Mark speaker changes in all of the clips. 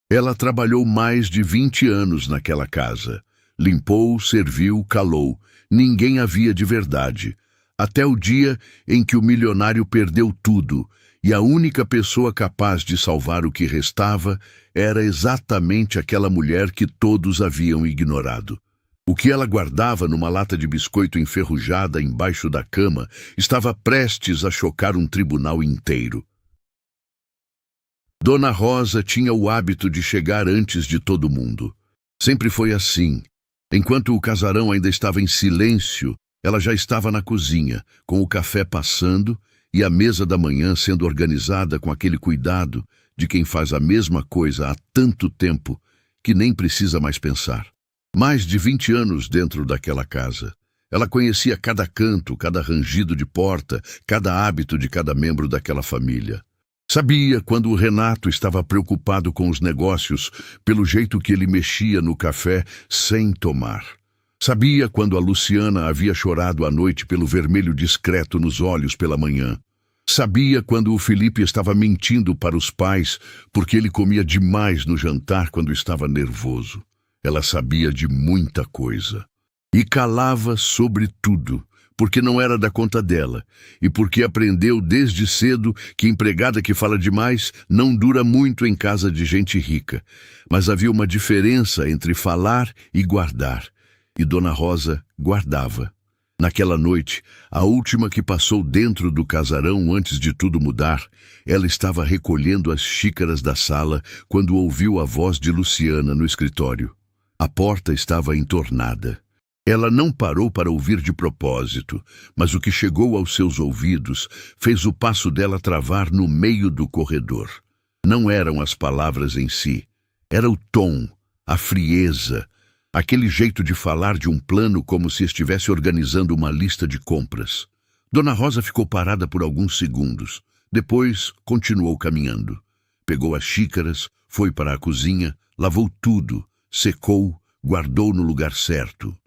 Speaker 1: Ela trabalhou mais de 20 anos naquela casa. Limpou, serviu, calou. Ninguém a via de verdade. Até o dia em que o milionário perdeu tudo, e a única pessoa capaz de salvar o que restava era exatamente aquela mulher que todos haviam ignorado. O que ela guardava numa lata de biscoito enferrujada embaixo da cama estava prestes a chocar um tribunal inteiro. Dona Rosa tinha o hábito de chegar antes de todo mundo. Sempre foi assim. Enquanto o casarão ainda estava em silêncio, ela já estava na cozinha, com o café passando e a mesa da manhã sendo organizada com aquele cuidado de quem faz a mesma coisa há tanto tempo que nem precisa mais pensar. Mais de 20 anos dentro daquela casa. Ela conhecia cada canto, cada rangido de porta, cada hábito de cada membro daquela família. Sabia quando o Renato estava preocupado com os negócios, pelo jeito que ele mexia no café sem tomar. Sabia quando a Luciana havia chorado à noite pelo vermelho discreto nos olhos pela manhã. Sabia quando o Felipe estava mentindo para os pais porque ele comia demais no jantar quando estava nervoso. Ela sabia de muita coisa. E calava sobre tudo, porque não era da conta dela, e porque aprendeu desde cedo que empregada que fala demais não dura muito em casa de gente rica. Mas havia uma diferença entre falar e guardar, e Dona Rosa guardava. Naquela noite, a última que passou dentro do casarão antes de tudo mudar, ela estava recolhendo as xícaras da sala quando ouviu a voz de Luciana no escritório. A porta estava entornada. Ela não parou para ouvir de propósito, mas o que chegou aos seus ouvidos fez o passo dela travar no meio do corredor. Não eram as palavras em si, era o tom, a frieza, aquele jeito de falar de um plano como se estivesse organizando uma lista de compras. Dona Rosa ficou parada por alguns segundos, depois continuou caminhando. Pegou as xícaras, foi para a cozinha, lavou tudo, secou, guardou no lugar certo.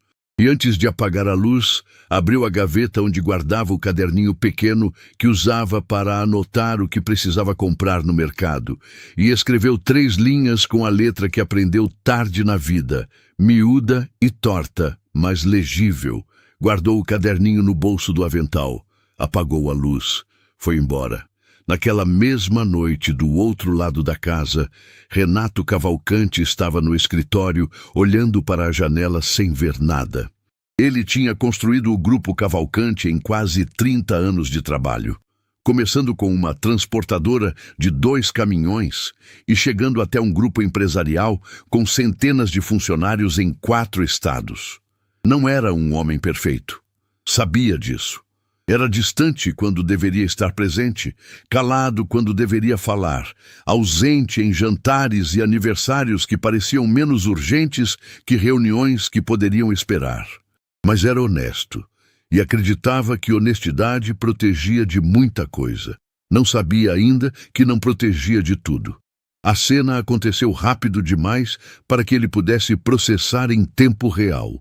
Speaker 1: E antes de apagar a luz, abriu a gaveta onde guardava o caderninho pequeno que usava para anotar o que precisava comprar no mercado, e escreveu 3 linhas com a letra que aprendeu tarde na vida, miúda e torta, mas legível. Guardou o caderninho no bolso do avental, apagou a luz, foi embora. Naquela mesma noite, do outro lado da casa, Renato Cavalcante estava no escritório, olhando para a janela sem ver nada. Ele tinha construído o Grupo Cavalcante em quase 30 anos de trabalho, começando com uma transportadora de 2 caminhões e chegando até um grupo empresarial com centenas de funcionários em 4 estados. Não era um homem perfeito. Sabia disso. Era distante quando deveria estar presente, calado quando deveria falar, ausente em jantares e aniversários que pareciam menos urgentes que reuniões que poderiam esperar. Mas era honesto, e acreditava que honestidade protegia de muita coisa. Não sabia ainda que não protegia de tudo. A cena aconteceu rápido demais para que ele pudesse processar em tempo real.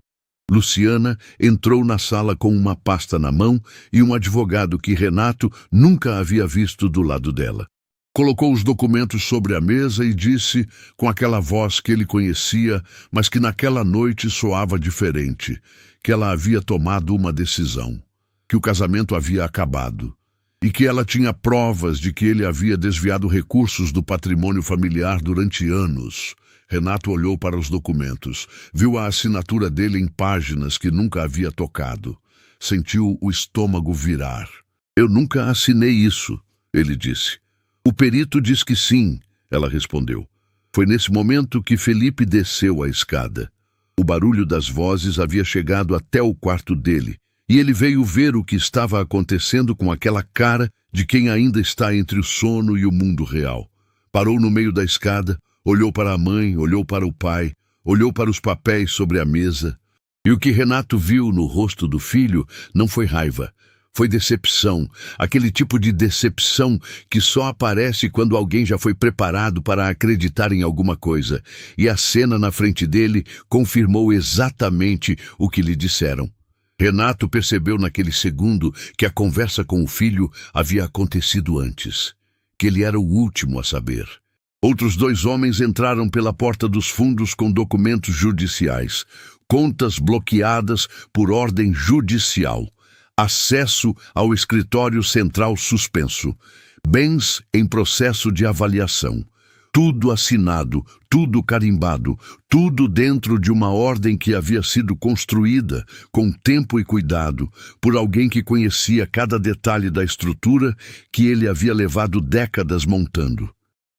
Speaker 1: Luciana entrou na sala com uma pasta na mão e um advogado que Renato nunca havia visto do lado dela. Colocou os documentos sobre a mesa e disse, com aquela voz que ele conhecia, mas que naquela noite soava diferente, que ela havia tomado uma decisão, que o casamento havia acabado, e que ela tinha provas de que ele havia desviado recursos do patrimônio familiar durante anos. Renato olhou para os documentos, viu a assinatura dele em páginas que nunca havia tocado. Sentiu o estômago virar. "Eu nunca assinei isso", ele disse. "O perito diz que sim", ela respondeu. Foi nesse momento que Felipe desceu a escada. O barulho das vozes havia chegado até o quarto dele, e ele veio ver o que estava acontecendo com aquela cara de quem ainda está entre o sono e o mundo real. Parou no meio da escada, olhou para a mãe, olhou para o pai, olhou para os papéis sobre a mesa. E o que Renato viu no rosto do filho não foi raiva, foi decepção, aquele tipo de decepção que só aparece quando alguém já foi preparado para acreditar em alguma coisa. E a cena na frente dele confirmou exatamente o que lhe disseram. Renato percebeu naquele segundo que a conversa com o filho havia acontecido antes, que ele era o último a saber. Outros 2 homens entraram pela porta dos fundos com documentos judiciais, contas bloqueadas por ordem judicial, acesso ao escritório central suspenso, bens em processo de avaliação. Tudo assinado, tudo carimbado, tudo dentro de uma ordem que havia sido construída com tempo e cuidado por alguém que conhecia cada detalhe da estrutura que ele havia levado décadas montando.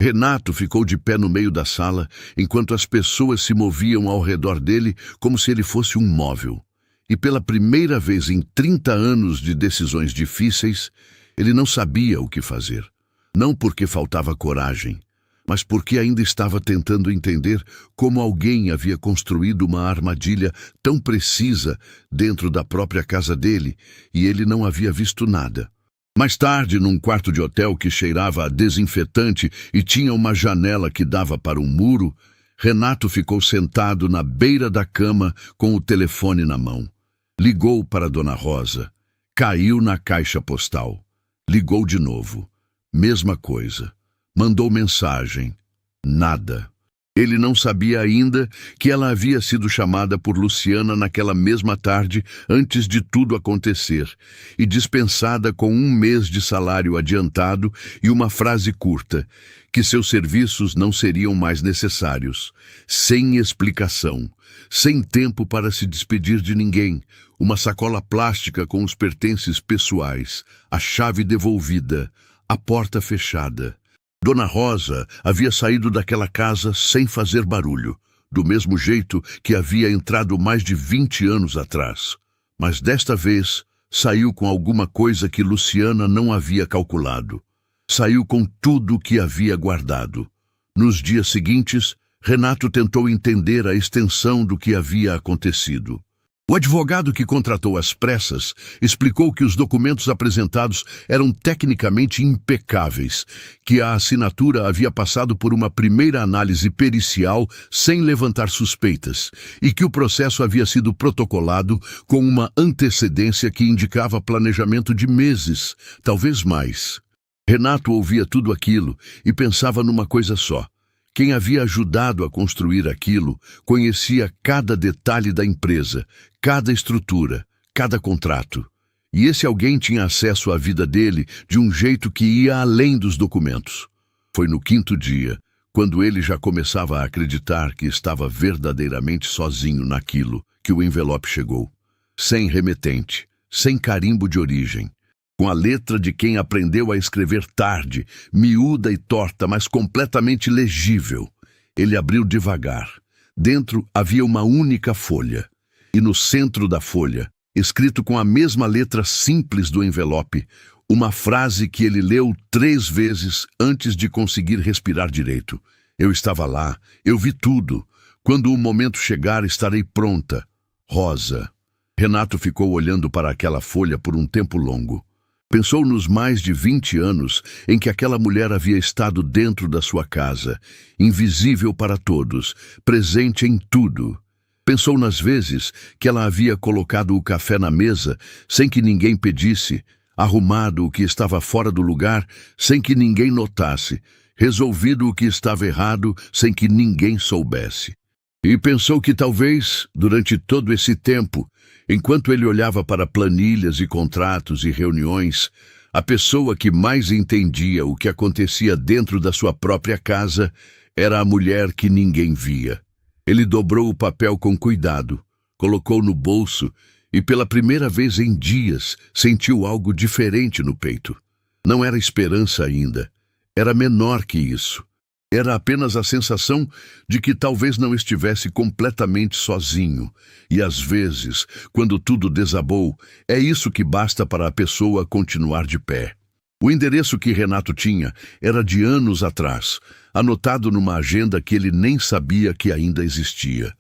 Speaker 1: Renato ficou de pé no meio da sala, enquanto as pessoas se moviam ao redor dele como se ele fosse um móvel. E pela primeira vez em 30 anos de decisões difíceis, ele não sabia o que fazer. Não porque faltava coragem, mas porque ainda estava tentando entender como alguém havia construído uma armadilha tão precisa dentro da própria casa dele e ele não havia visto nada. Mais tarde, num quarto de hotel que cheirava a desinfetante e tinha uma janela que dava para um muro, Renato ficou sentado na beira da cama com o telefone na mão. Ligou para Dona Rosa. Caiu na caixa postal. Ligou de novo. Mesma coisa. Mandou mensagem. Nada. Ele não sabia ainda que ela havia sido chamada por Luciana naquela mesma tarde antes de tudo acontecer e dispensada com 1 mês de salário adiantado e uma frase curta, que seus serviços não seriam mais necessários, sem explicação, sem tempo para se despedir de ninguém, uma sacola plástica com os pertences pessoais, a chave devolvida, a porta fechada. Dona Rosa havia saído daquela casa sem fazer barulho, do mesmo jeito que havia entrado mais de 20 anos atrás. Mas desta vez saiu com alguma coisa que Luciana não havia calculado. Saiu com tudo o que havia guardado. Nos dias seguintes, Renato tentou entender a extensão do que havia acontecido. O advogado que contratou às pressas explicou que os documentos apresentados eram tecnicamente impecáveis, que a assinatura havia passado por uma primeira análise pericial sem levantar suspeitas e que o processo havia sido protocolado com uma antecedência que indicava planejamento de meses, talvez mais. Renato ouvia tudo aquilo e pensava numa coisa só. Quem havia ajudado a construir aquilo conhecia cada detalhe da empresa, cada estrutura, cada contrato. E esse alguém tinha acesso à vida dele de um jeito que ia além dos documentos. Foi no 5º dia, quando ele já começava a acreditar que estava verdadeiramente sozinho naquilo, que o envelope chegou. Sem remetente, sem carimbo de origem. Com a letra de quem aprendeu a escrever tarde, miúda e torta, mas completamente legível. Ele abriu devagar. Dentro havia uma única folha. E no centro da folha, escrito com a mesma letra simples do envelope, uma frase que ele leu 3 vezes antes de conseguir respirar direito. Eu estava lá, eu vi tudo. Quando o momento chegar, estarei pronta. Rosa. Renato ficou olhando para aquela folha por um tempo longo. Pensou nos mais de 20 anos em que aquela mulher havia estado dentro da sua casa, invisível para todos, presente em tudo. Pensou nas vezes que ela havia colocado o café na mesa sem que ninguém pedisse, arrumado o que estava fora do lugar sem que ninguém notasse, resolvido o que estava errado sem que ninguém soubesse. E pensou que talvez, durante todo esse tempo, enquanto ele olhava para planilhas e contratos e reuniões, a pessoa que mais entendia o que acontecia dentro da sua própria casa era a mulher que ninguém via. Ele dobrou o papel com cuidado, colocou no bolso e pela primeira vez em dias sentiu algo diferente no peito. Não era esperança ainda, era menor que isso. Era apenas a sensação de que talvez não estivesse completamente sozinho. E às vezes, quando tudo desabou, é isso que basta para a pessoa continuar de pé. O endereço que Renato tinha era de anos atrás, anotado numa agenda que ele nem sabia que ainda existia.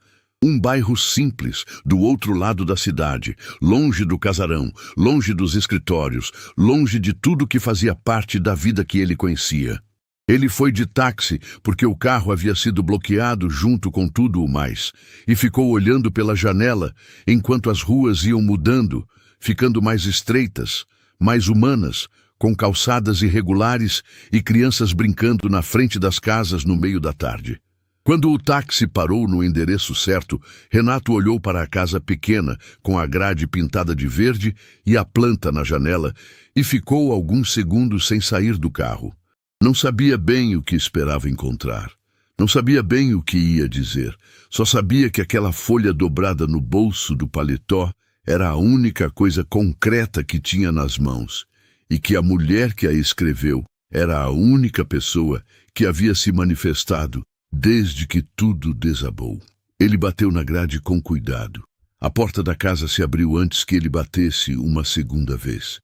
Speaker 1: Um bairro simples, do outro lado da cidade, longe do casarão, longe dos escritórios, longe de tudo que fazia parte da vida que ele conhecia. Ele foi de táxi porque o carro havia sido bloqueado junto com tudo o mais, e ficou olhando pela janela enquanto as ruas iam mudando, ficando mais estreitas, mais humanas, com calçadas irregulares e crianças brincando na frente das casas no meio da tarde. Quando o táxi parou no endereço certo, Renato olhou para a casa pequena, com a grade pintada de verde e a planta na janela, e ficou alguns segundos sem sair do carro. Não sabia bem o que esperava encontrar. Não sabia bem o que ia dizer. Só sabia que aquela folha dobrada no bolso do paletó era a única coisa concreta que tinha nas mãos, e que a mulher que a escreveu era a única pessoa que havia se manifestado desde que tudo desabou. Ele bateu na grade com cuidado. A porta da casa se abriu antes que ele batesse uma segunda vez.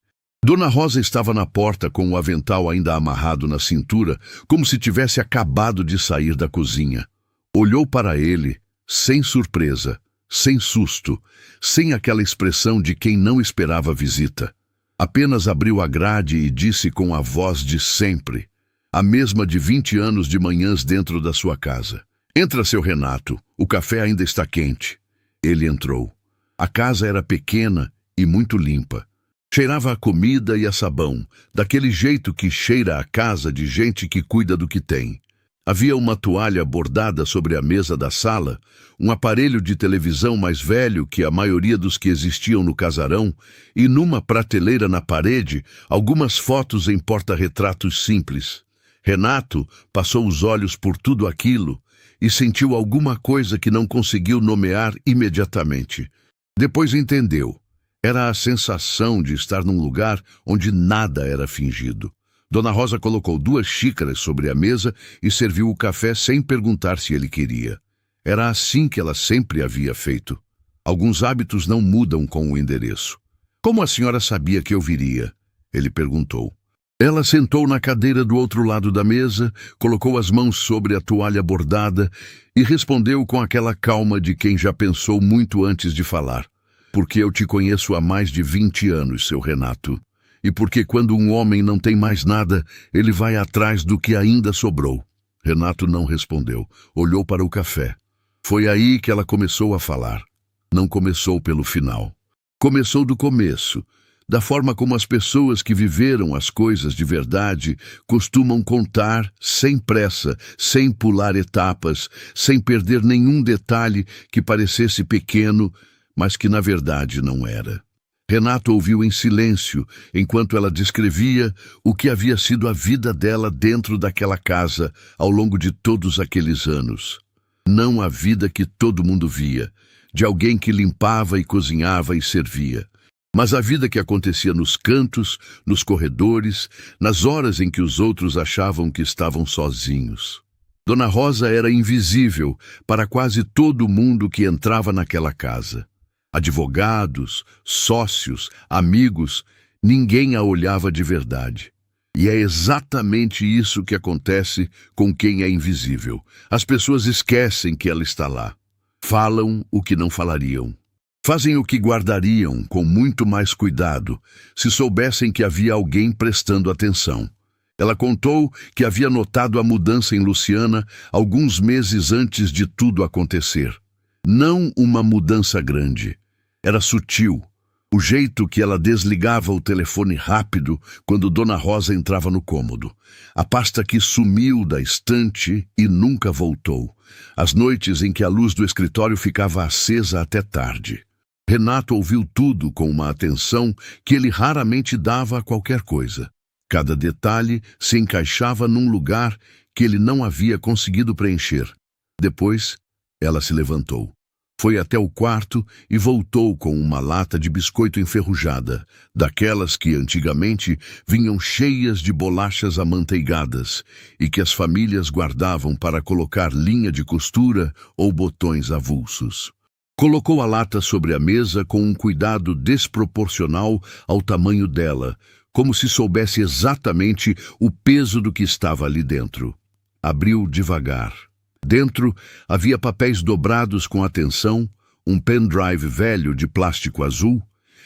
Speaker 1: Dona Rosa estava na porta com o avental ainda amarrado na cintura, como se tivesse acabado de sair da cozinha. Olhou para ele, sem surpresa, sem susto, sem aquela expressão de quem não esperava a visita. Apenas abriu a grade e disse com a voz de sempre, a mesma de 20 anos de manhãs dentro da sua casa: "Entra, seu Renato, o café ainda está quente." Ele entrou. A casa era pequena e muito limpa. Cheirava a comida e a sabão, daquele jeito que cheira a casa de gente que cuida do que tem. Havia uma toalha bordada sobre a mesa da sala, um aparelho de televisão mais velho que a maioria dos que existiam no casarão, e numa prateleira na parede, algumas fotos em porta-retratos simples. Renato passou os olhos por tudo aquilo e sentiu alguma coisa que não conseguiu nomear imediatamente. Depois entendeu. Era a sensação de estar num lugar onde nada era fingido. Dona Rosa colocou 2 xícaras sobre a mesa e serviu o café sem perguntar se ele queria. Era assim que ela sempre havia feito. Alguns hábitos não mudam com o endereço. "Como a senhora sabia que eu viria?" ele perguntou. Ela sentou na cadeira do outro lado da mesa, colocou as mãos sobre a toalha bordada e respondeu com aquela calma de quem já pensou muito antes de falar. "Porque eu te conheço há mais de 20 anos, seu Renato. E porque quando um homem não tem mais nada, ele vai atrás do que ainda sobrou." Renato não respondeu. Olhou para o café. Foi aí que ela começou a falar. Não começou pelo final. Começou do começo, da forma como as pessoas que viveram as coisas de verdade costumam contar, sem pressa, sem pular etapas, sem perder nenhum detalhe que parecesse pequeno, mas que na verdade não era. Renato ouviu em silêncio enquanto ela descrevia o que havia sido a vida dela dentro daquela casa ao longo de todos aqueles anos. Não a vida que todo mundo via, de alguém que limpava e cozinhava e servia, mas a vida que acontecia nos cantos, nos corredores, nas horas em que os outros achavam que estavam sozinhos. Dona Rosa era invisível para quase todo mundo que entrava naquela casa. Advogados, sócios, amigos, ninguém a olhava de verdade. E é exatamente isso que acontece com quem é invisível. As pessoas esquecem que ela está lá. Falam o que não falariam. Fazem o que guardariam com muito mais cuidado se soubessem que havia alguém prestando atenção. Ela contou que havia notado a mudança em Luciana alguns meses antes de tudo acontecer. Não uma mudança grande. Era sutil, o jeito que ela desligava o telefone rápido quando Dona Rosa entrava no cômodo. A pasta que sumiu da estante e nunca voltou. As noites em que a luz do escritório ficava acesa até tarde. Renato ouviu tudo com uma atenção que ele raramente dava a qualquer coisa. Cada detalhe se encaixava num lugar que ele não havia conseguido preencher. Depois, ela se levantou. Foi até o quarto e voltou com uma lata de biscoito enferrujada, daquelas que antigamente vinham cheias de bolachas amanteigadas e que as famílias guardavam para colocar linha de costura ou botões avulsos. Colocou a lata sobre a mesa com um cuidado desproporcional ao tamanho dela, como se soubesse exatamente o peso do que estava ali dentro. Abriu devagar. Dentro havia papéis dobrados com atenção, um pendrive velho de plástico azul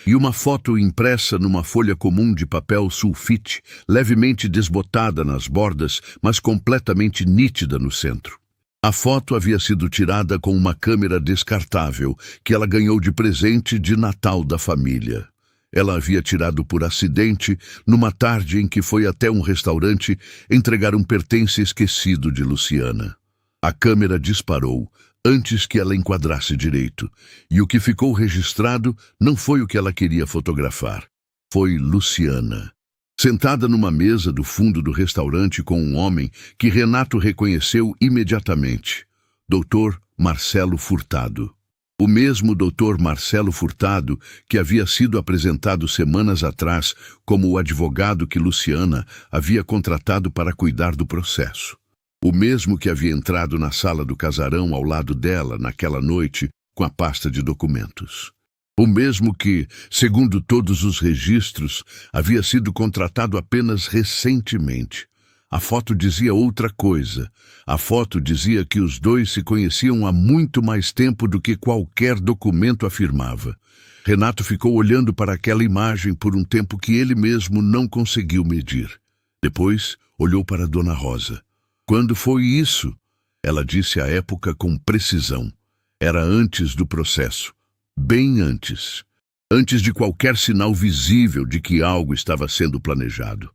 Speaker 1: e uma foto impressa numa folha comum de papel sulfite, levemente desbotada nas bordas, mas completamente nítida no centro. A foto havia sido tirada com uma câmera descartável que ela ganhou de presente de Natal da família. Ela havia tirado por acidente numa tarde em que foi até um restaurante entregar um pertence esquecido de Luciana. A câmera disparou antes que ela enquadrasse direito, e o que ficou registrado não foi o que ela queria fotografar. Foi Luciana, sentada numa mesa do fundo do restaurante com um homem que Renato reconheceu imediatamente, Dr. Marcelo Furtado. O mesmo Dr. Marcelo Furtado que havia sido apresentado semanas atrás como o advogado que Luciana havia contratado para cuidar do processo. O mesmo que havia entrado na sala do casarão ao lado dela naquela noite com a pasta de documentos. O mesmo que, segundo todos os registros, havia sido contratado apenas recentemente. A foto dizia outra coisa. A foto dizia que os dois se conheciam há muito mais tempo do que qualquer documento afirmava. Renato ficou olhando para aquela imagem por um tempo que ele mesmo não conseguiu medir. Depois, olhou para Dona Rosa. Quando foi isso? Ela disse à época com precisão. Era antes do processo. Bem antes. Antes de qualquer sinal visível de que algo estava sendo planejado.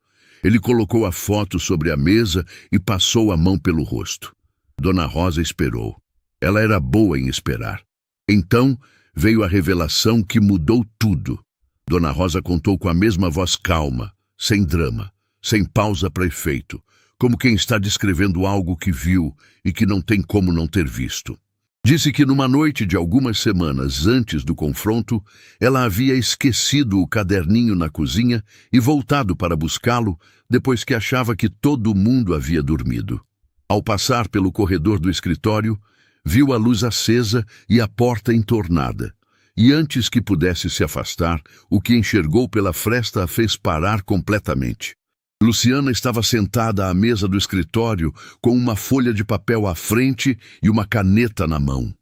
Speaker 1: Ele colocou a foto sobre a mesa e passou a mão pelo rosto. Dona Rosa esperou. Ela era boa em esperar. Então veio a revelação que mudou tudo. Dona Rosa contou com a mesma voz calma, sem drama, sem pausa para efeito, como quem está descrevendo algo que viu e que não tem como não ter visto. Disse que numa noite de algumas semanas antes do confronto, ela havia esquecido o caderninho na cozinha e voltado para buscá-lo depois que achava que todo mundo havia dormido. Ao passar pelo corredor do escritório, viu a luz acesa e a porta entornada. E antes que pudesse se afastar, o que enxergou pela fresta a fez parar completamente. Luciana estava sentada à mesa do escritório com uma folha de papel à frente e uma caneta na mão.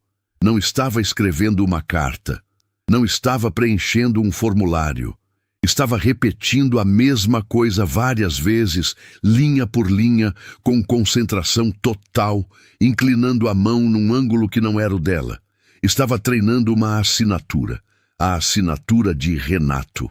Speaker 1: Não estava escrevendo uma carta. Não estava preenchendo um formulário. Estava repetindo a mesma coisa várias vezes, linha por linha, com concentração total, inclinando a mão num ângulo que não era o dela. Estava treinando uma assinatura, a assinatura de Renato.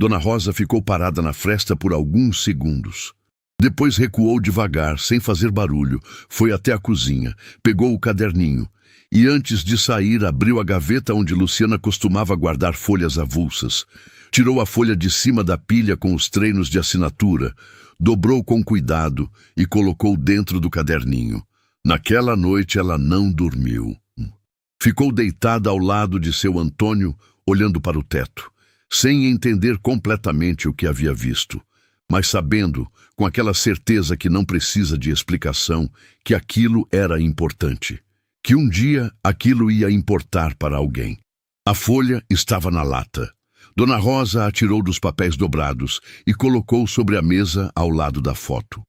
Speaker 1: Dona Rosa ficou parada na fresta por alguns segundos. Depois recuou devagar, sem fazer barulho, foi até a cozinha, pegou o caderninho e, antes de sair, abriu a gaveta onde Luciana costumava guardar folhas avulsas. Tirou a folha de cima da pilha com os treinos de assinatura, dobrou com cuidado e colocou dentro do caderninho. Naquela noite ela não dormiu. Ficou deitada ao lado de seu Antônio, olhando para o teto, sem entender completamente o que havia visto, mas sabendo, com aquela certeza que não precisa de explicação, que aquilo era importante, que um dia aquilo ia importar para alguém. A folha estava na lata. Dona Rosa a tirou dos papéis dobrados e colocou sobre a mesa ao lado da foto.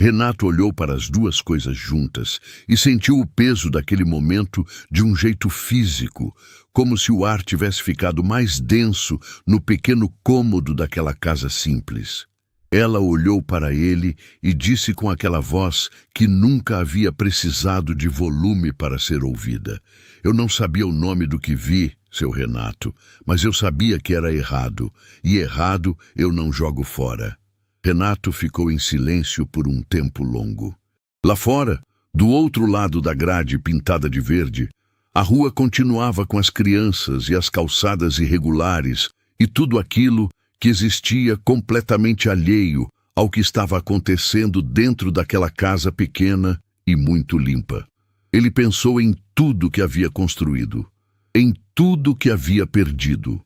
Speaker 1: Renato olhou para as duas coisas juntas e sentiu o peso daquele momento de um jeito físico, como se o ar tivesse ficado mais denso no pequeno cômodo daquela casa simples. Ela olhou para ele e disse com aquela voz que nunca havia precisado de volume para ser ouvida. Eu não sabia o nome do que vi, seu Renato, mas eu sabia que era errado, e errado eu não jogo fora. Renato ficou em silêncio por um tempo longo. Lá fora, do outro lado da grade pintada de verde, a rua continuava com as crianças e as calçadas irregulares e tudo aquilo que existia completamente alheio ao que estava acontecendo dentro daquela casa pequena e muito limpa. Ele pensou em tudo que havia construído, em tudo que havia perdido.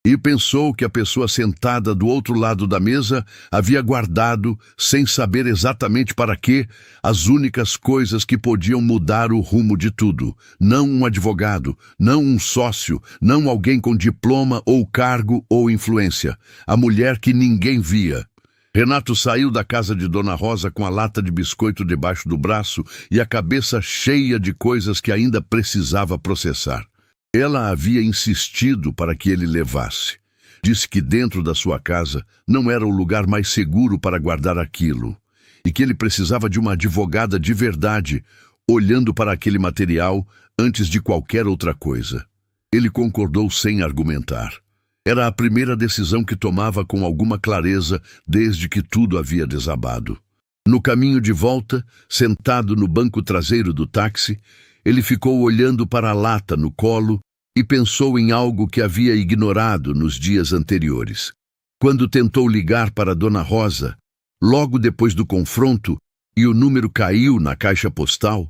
Speaker 1: E pensou que a pessoa sentada do outro lado da mesa havia guardado, sem saber exatamente para quê, as únicas coisas que podiam mudar o rumo de tudo. Não um advogado, não um sócio, não alguém com diploma ou cargo ou influência. A mulher que ninguém via. Renato saiu da casa de Dona Rosa com a lata de biscoito debaixo do braço e a cabeça cheia de coisas que ainda precisava processar. Ela havia insistido para que ele levasse. Disse que dentro da sua casa não era o lugar mais seguro para guardar aquilo, e que ele precisava de uma advogada de verdade, olhando para aquele material antes de qualquer outra coisa. Ele concordou sem argumentar. Era a primeira decisão que tomava com alguma clareza desde que tudo havia desabado. No caminho de volta, sentado no banco traseiro do táxi, ele ficou olhando para a lata no colo e pensou em algo que havia ignorado nos dias anteriores. Quando tentou ligar para Dona Rosa, logo depois do confronto, e o número caiu na caixa postal,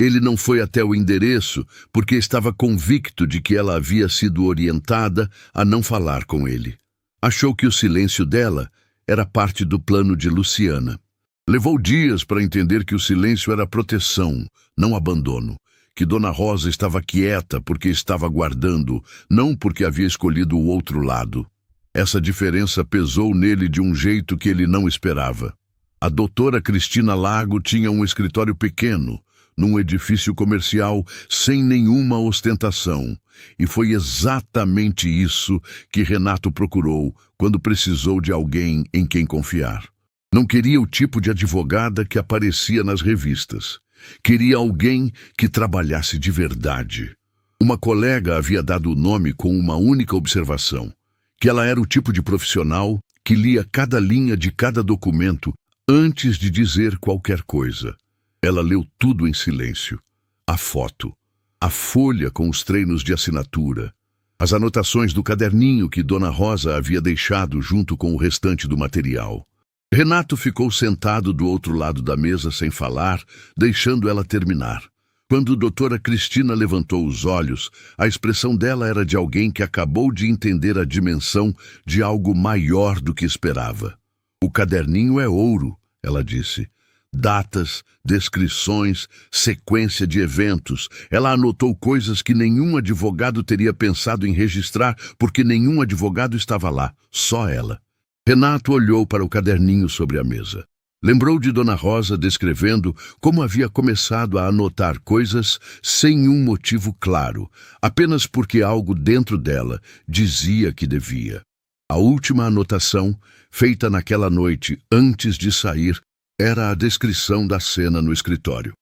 Speaker 1: ele não foi até o endereço porque estava convicto de que ela havia sido orientada a não falar com ele. Achou que o silêncio dela era parte do plano de Luciana. Levou dias para entender que o silêncio era proteção, não abandono. Que Dona Rosa estava quieta porque estava guardando, não porque havia escolhido o outro lado. Essa diferença pesou nele de um jeito que ele não esperava. A doutora Cristina Lago tinha um escritório pequeno, num edifício comercial sem nenhuma ostentação, e foi exatamente isso que Renato procurou quando precisou de alguém em quem confiar. Não queria o tipo de advogada que aparecia nas revistas. Queria alguém que trabalhasse de verdade. Uma colega havia dado o nome com uma única observação, que ela era o tipo de profissional que lia cada linha de cada documento antes de dizer qualquer coisa. Ela leu tudo em silêncio. A foto, a folha com os treinos de assinatura, as anotações do caderninho que Dona Rosa havia deixado junto com o restante do material. Renato ficou sentado do outro lado da mesa sem falar, deixando ela terminar. Quando a doutora Cristina levantou os olhos, a expressão dela era de alguém que acabou de entender a dimensão de algo maior do que esperava. O caderninho é ouro, ela disse. Datas, descrições, sequência de eventos. Ela anotou coisas que nenhum advogado teria pensado em registrar, porque nenhum advogado estava lá, só ela. Renato olhou para o caderninho sobre a mesa. Lembrou de Dona Rosa descrevendo como havia começado a anotar coisas sem um motivo claro, apenas porque algo dentro dela dizia que devia. A última anotação, feita naquela noite antes de sair, era a descrição da cena no escritório.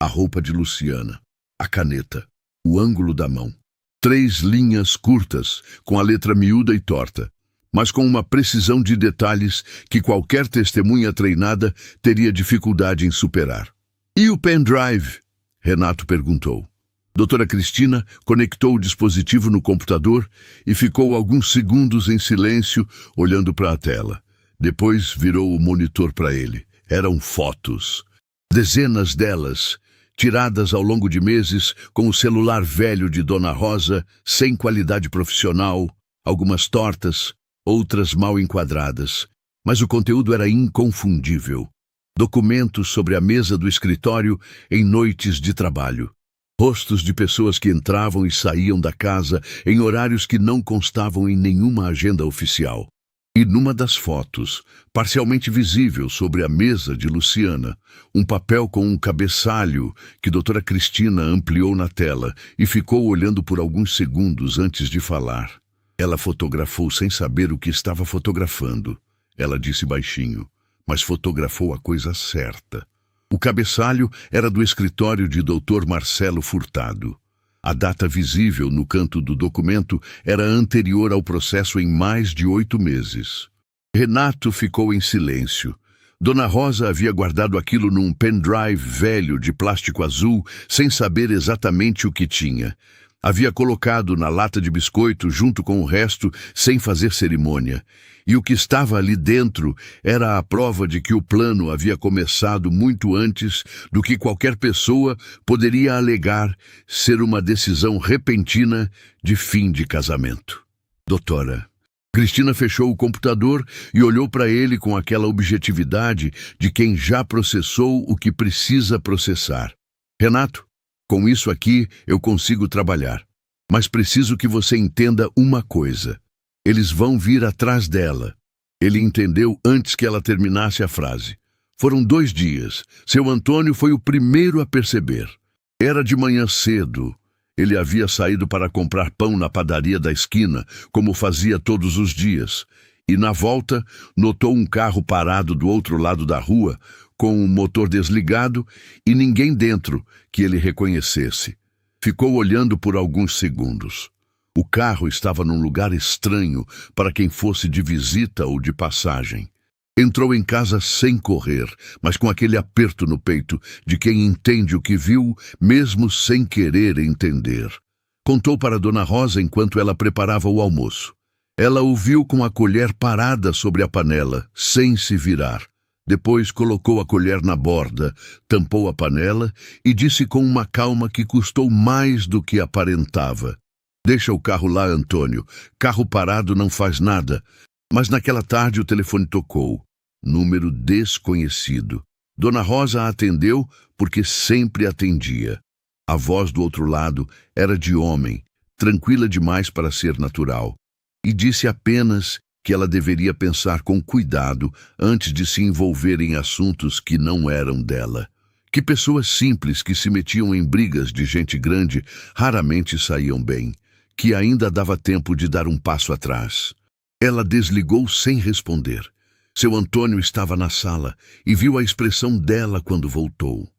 Speaker 1: A roupa de Luciana, a caneta, o ângulo da mão. 3 linhas curtas, com a letra miúda e torta, mas com uma precisão de detalhes que qualquer testemunha treinada teria dificuldade em superar. E o pendrive? Renato perguntou. Doutora Cristina conectou o dispositivo no computador e ficou alguns segundos em silêncio, olhando para a tela. Depois virou o monitor para ele. Eram fotos. Dezenas delas, tiradas ao longo de meses com o celular velho de Dona Rosa, sem qualidade profissional, algumas tortas, outras mal enquadradas, mas o conteúdo era inconfundível. Documentos sobre a mesa do escritório em noites de trabalho. Rostos de pessoas que entravam e saíam da casa em horários que não constavam em nenhuma agenda oficial. E numa das fotos, parcialmente visível sobre a mesa de Luciana, um papel com um cabeçalho que doutora Cristina ampliou na tela e ficou olhando por alguns segundos antes de falar. Ela fotografou sem saber o que estava fotografando. Ela disse baixinho, mas fotografou a coisa certa. O cabeçalho era do escritório de Dr. Marcelo Furtado. A data visível no canto do documento era anterior ao processo em mais de 8 meses. Renato ficou em silêncio. Dona Rosa havia guardado aquilo num pendrive velho de plástico azul, sem saber exatamente o que tinha. Havia colocado na lata de biscoito junto com o resto, sem fazer cerimônia. E o que estava ali dentro era a prova de que o plano havia começado muito antes do que qualquer pessoa poderia alegar ser uma decisão repentina de fim de casamento. Doutora. Cristina fechou o computador e olhou para ele com aquela objetividade de quem já processou o que precisa processar. Renato, com isso aqui eu consigo trabalhar, mas preciso que você entenda uma coisa. Eles vão vir atrás dela. Ele entendeu antes que ela terminasse a frase. Foram 2 dias. Seu Antônio foi o primeiro a perceber. Era de manhã cedo. Ele havia saído para comprar pão na padaria da esquina, como fazia todos os dias. E na volta, notou um carro parado do outro lado da rua, com o motor desligado e ninguém dentro que ele reconhecesse. Ficou olhando por alguns segundos. O carro estava num lugar estranho para quem fosse de visita ou de passagem. Entrou em casa sem correr, mas com aquele aperto no peito de quem entende o que viu, mesmo sem querer entender. Contou para Dona Rosa enquanto ela preparava o almoço. Ela o viu com a colher parada sobre a panela, sem se virar. Depois colocou a colher na borda, tampou a panela e disse com uma calma que custou mais do que aparentava: "Deixa o carro lá, Antônio. Carro parado não faz nada." Mas naquela tarde o telefone tocou. Número desconhecido. Dona Rosa atendeu porque sempre atendia. A voz do outro lado era de homem, tranquila demais para ser natural. E disse apenas que ela deveria pensar com cuidado antes de se envolver em assuntos que não eram dela. Que pessoas simples que se metiam em brigas de gente grande raramente saíam bem. Que ainda dava tempo de dar um passo atrás. Ela desligou sem responder. Seu Antônio estava na sala e viu a expressão dela quando voltou.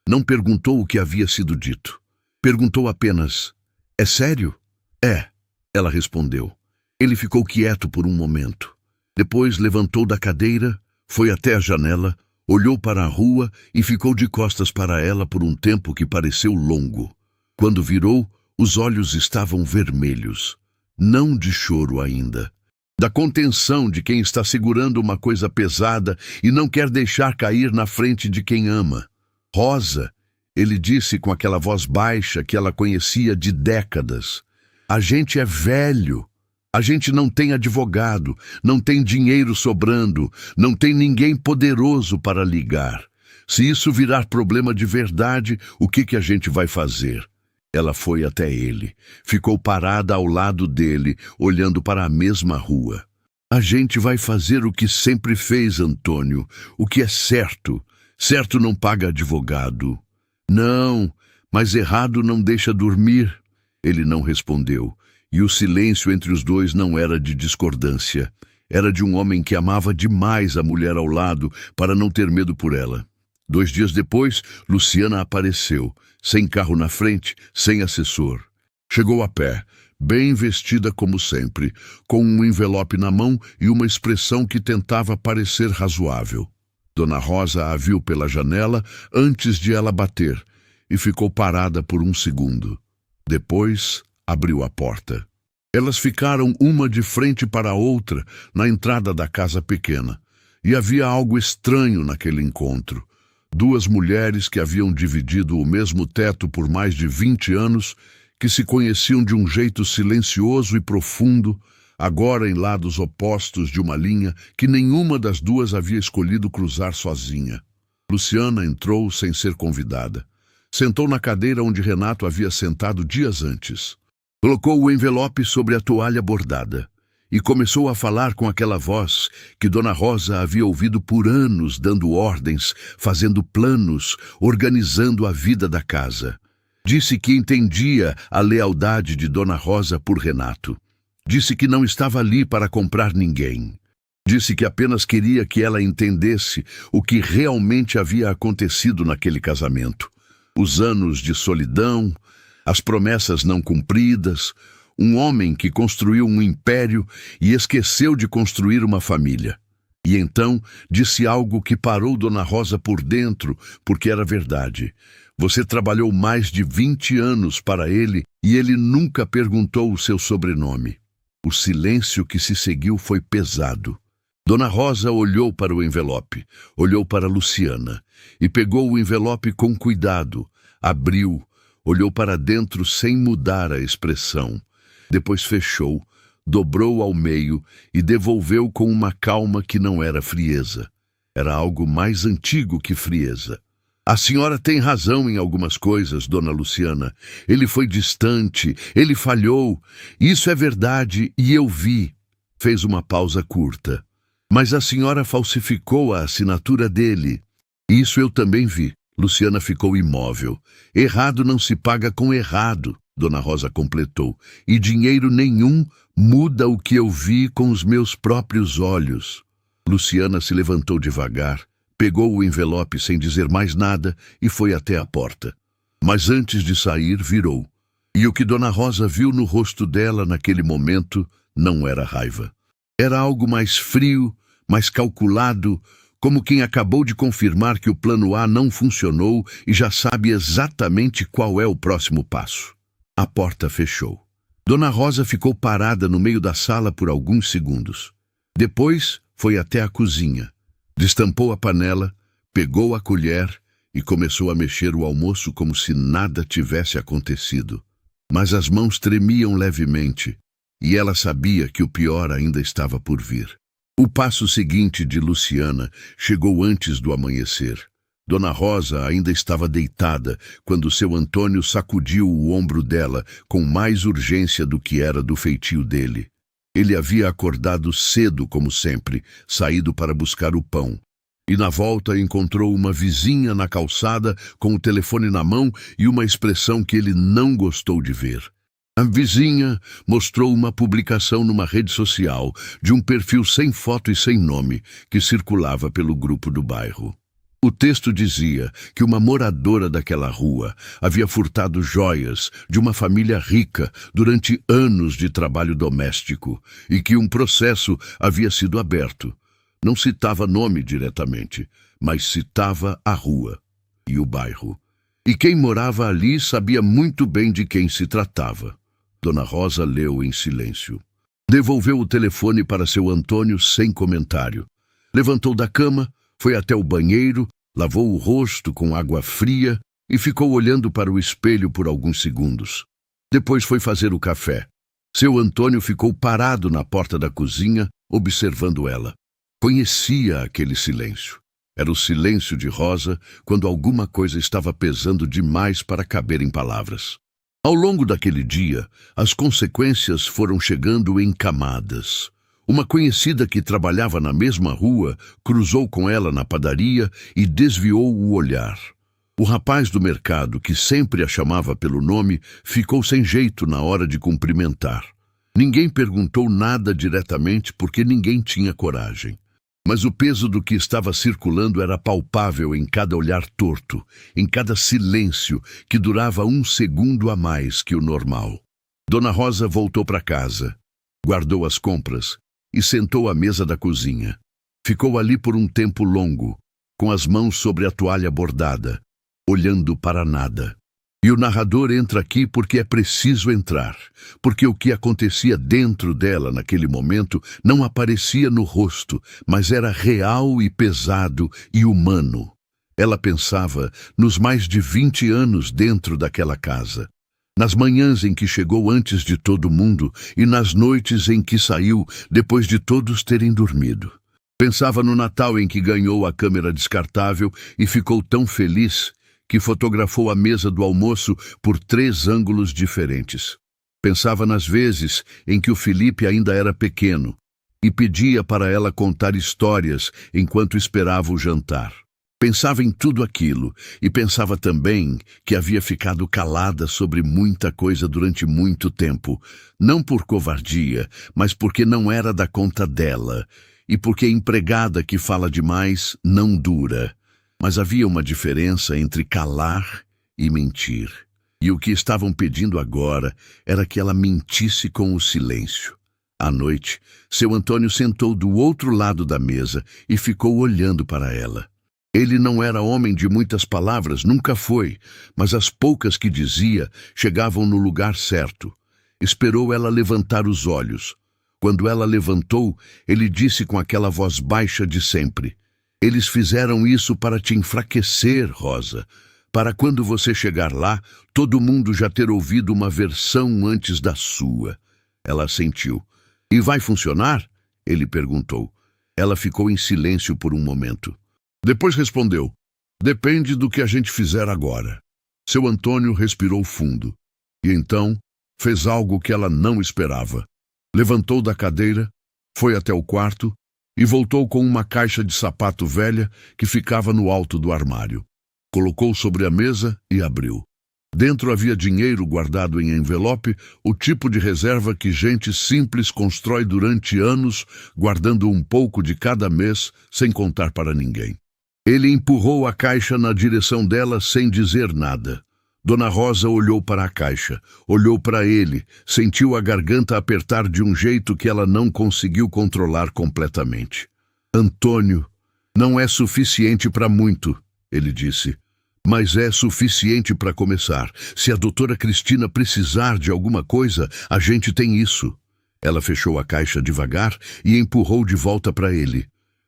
Speaker 1: Não perguntou o que havia sido dito. Perguntou apenas: "É sério?" "É", ela respondeu. Ele ficou quieto por um momento. Depois levantou da cadeira, foi até a janela, olhou para a rua e ficou de costas para ela por um tempo que pareceu longo. Quando virou, os olhos estavam vermelhos. Não de choro ainda. Da contenção de quem está segurando uma coisa pesada e não quer deixar cair na frente de quem ama. "Rosa", ele disse com aquela voz baixa que ela conhecia de décadas. "A gente é velho. A gente não tem advogado, não tem dinheiro sobrando, não tem ninguém poderoso para ligar. Se isso virar problema de verdade, o que a gente vai fazer?" Ela foi até ele, ficou parada ao lado dele, olhando para a mesma rua. "A gente vai fazer o que sempre fez, Antônio, o que é certo. Certo não paga advogado." "Não, mas errado não deixa dormir." Ele não respondeu, e o silêncio entre os dois não era de discordância. Era de um homem que amava demais a mulher ao lado para não ter medo por ela. 2 dias depois, Luciana apareceu, sem carro na frente, sem assessor. Chegou a pé, bem vestida como sempre, com um envelope na mão e uma expressão que tentava parecer razoável. Dona Rosa a viu pela janela antes de ela bater e ficou parada por um segundo. Depois, abriu a porta. Elas ficaram uma de frente para a outra na entrada da casa pequena, e havia algo estranho naquele encontro. 2 mulheres que haviam dividido o mesmo teto por mais de 20 anos, que se conheciam de um jeito silencioso e profundo, agora em lados opostos de uma linha que nenhuma das duas havia escolhido cruzar sozinha. Luciana entrou sem ser convidada. Sentou na cadeira onde Renato havia sentado dias antes. Colocou o envelope sobre a toalha bordada e começou a falar com aquela voz que Dona Rosa havia ouvido por anos, dando ordens, fazendo planos, organizando a vida da casa. Disse que entendia a lealdade de Dona Rosa por Renato. Disse que não estava ali para comprar ninguém. Disse que apenas queria que ela entendesse o que realmente havia acontecido naquele casamento. Os anos de solidão, as promessas não cumpridas, um homem que construiu um império e esqueceu de construir uma família. E então disse algo que parou Dona Rosa por dentro, porque era verdade. Você trabalhou mais de 20 anos para ele e ele nunca perguntou o seu sobrenome. O silêncio que se seguiu foi pesado. Dona Rosa olhou para o envelope, olhou para Luciana e pegou o envelope com cuidado, abriu, olhou para dentro sem mudar a expressão. Depois fechou, dobrou ao meio e devolveu com uma calma que não era frieza. Era algo mais antigo que frieza. "A senhora tem razão em algumas coisas, Dona Luciana. Ele foi distante, ele falhou. Isso é verdade e eu vi." Fez uma pausa curta. "Mas a senhora falsificou a assinatura dele." "Isso eu também vi." Luciana ficou imóvel. "Errado não se paga com errado." Dona Rosa completou, "e dinheiro nenhum muda o que eu vi com os meus próprios olhos." Luciana se levantou devagar, pegou o envelope sem dizer mais nada e foi até a porta. Mas antes de sair, virou. E o que Dona Rosa viu no rosto dela naquele momento não era raiva. Era algo mais frio, mais calculado, como quem acabou de confirmar que o plano A não funcionou e já sabe exatamente qual é o próximo passo. A porta fechou. Dona Rosa ficou parada no meio da sala por alguns segundos. Depois foi até a cozinha, destampou a panela, pegou a colher e começou a mexer o almoço como se nada tivesse acontecido. Mas as mãos tremiam levemente e ela sabia que o pior ainda estava por vir. O passo seguinte de Luciana chegou antes do amanhecer. Dona Rosa ainda estava deitada quando seu Antônio sacudiu o ombro dela com mais urgência do que era do feitio dele. Ele havia acordado cedo, como sempre, saído para buscar o pão. E na volta encontrou uma vizinha na calçada com o telefone na mão e uma expressão que ele não gostou de ver. A vizinha mostrou uma publicação numa rede social de um perfil sem foto e sem nome que circulava pelo grupo do bairro. O texto dizia que uma moradora daquela rua havia furtado joias de uma família rica durante anos de trabalho doméstico e que um processo havia sido aberto. Não citava nome diretamente, mas citava a rua e o bairro. E quem morava ali sabia muito bem de quem se tratava. Dona Rosa leu em silêncio. Devolveu o telefone para seu Antônio sem comentário. Levantou da cama, foi até o banheiro, lavou o rosto com água fria e ficou olhando para o espelho por alguns segundos. Depois foi fazer o café. Seu Antônio ficou parado na porta da cozinha, observando ela. Conhecia aquele silêncio. Era o silêncio de Rosa quando alguma coisa estava pesando demais para caber em palavras. Ao longo daquele dia, as consequências foram chegando em camadas. Uma conhecida que trabalhava na mesma rua cruzou com ela na padaria e desviou o olhar. O rapaz do mercado, que sempre a chamava pelo nome, ficou sem jeito na hora de cumprimentar. Ninguém perguntou nada diretamente porque ninguém tinha coragem. Mas o peso do que estava circulando era palpável em cada olhar torto, em cada silêncio que durava um segundo a mais que o normal. Dona Rosa voltou para casa, guardou as compras e sentou à mesa da cozinha. Ficou ali por um tempo longo, com as mãos sobre a toalha bordada, olhando para nada. E o narrador entra aqui porque é preciso entrar, porque o que acontecia dentro dela naquele momento não aparecia no rosto, mas era real e pesado e humano. Ela pensava nos mais de 20 anos dentro daquela casa, nas manhãs em que chegou antes de todo mundo e nas noites em que saiu depois de todos terem dormido. Pensava no Natal em que ganhou a câmera descartável e ficou tão feliz que fotografou a mesa do almoço por 3 ângulos diferentes. Pensava nas vezes em que o Felipe ainda era pequeno e pedia para ela contar histórias enquanto esperava o jantar. Pensava em tudo aquilo e pensava também que havia ficado calada sobre muita coisa durante muito tempo, não por covardia, mas porque não era da conta dela e porque a empregada que fala demais não dura. Mas havia uma diferença entre calar e mentir. E o que estavam pedindo agora era que ela mentisse com o silêncio. À noite, seu Antônio sentou do outro lado da mesa e ficou olhando para ela. Ele não era homem de muitas palavras, nunca foi, mas as poucas que dizia chegavam no lugar certo. Esperou ela levantar os olhos. Quando ela levantou, ele disse com aquela voz baixa de sempre: "Eles fizeram isso para te enfraquecer, Rosa, para quando você chegar lá, todo mundo já ter ouvido uma versão antes da sua." Ela assentiu. "E vai funcionar?" ele perguntou. Ela ficou em silêncio por um momento. Depois respondeu: "Depende do que a gente fizer agora." Seu Antônio respirou fundo. E então fez algo que ela não esperava. Levantou da cadeira, foi até o quarto e voltou com uma caixa de sapato velha que ficava no alto do armário. Colocou sobre a mesa e abriu. Dentro havia dinheiro guardado em envelope, o tipo de reserva que gente simples constrói durante anos, guardando um pouco de cada mês, sem contar para ninguém. Ele empurrou a caixa na direção dela sem dizer nada. Dona Rosa olhou para a caixa, olhou para ele, sentiu a garganta apertar de um jeito que ela não conseguiu controlar completamente. Antônio, não é suficiente para muito, ele disse. Mas é suficiente para começar. Se a doutora Cristina precisar de alguma coisa, a gente tem isso. Ela fechou a caixa devagar e empurrou de volta para ele.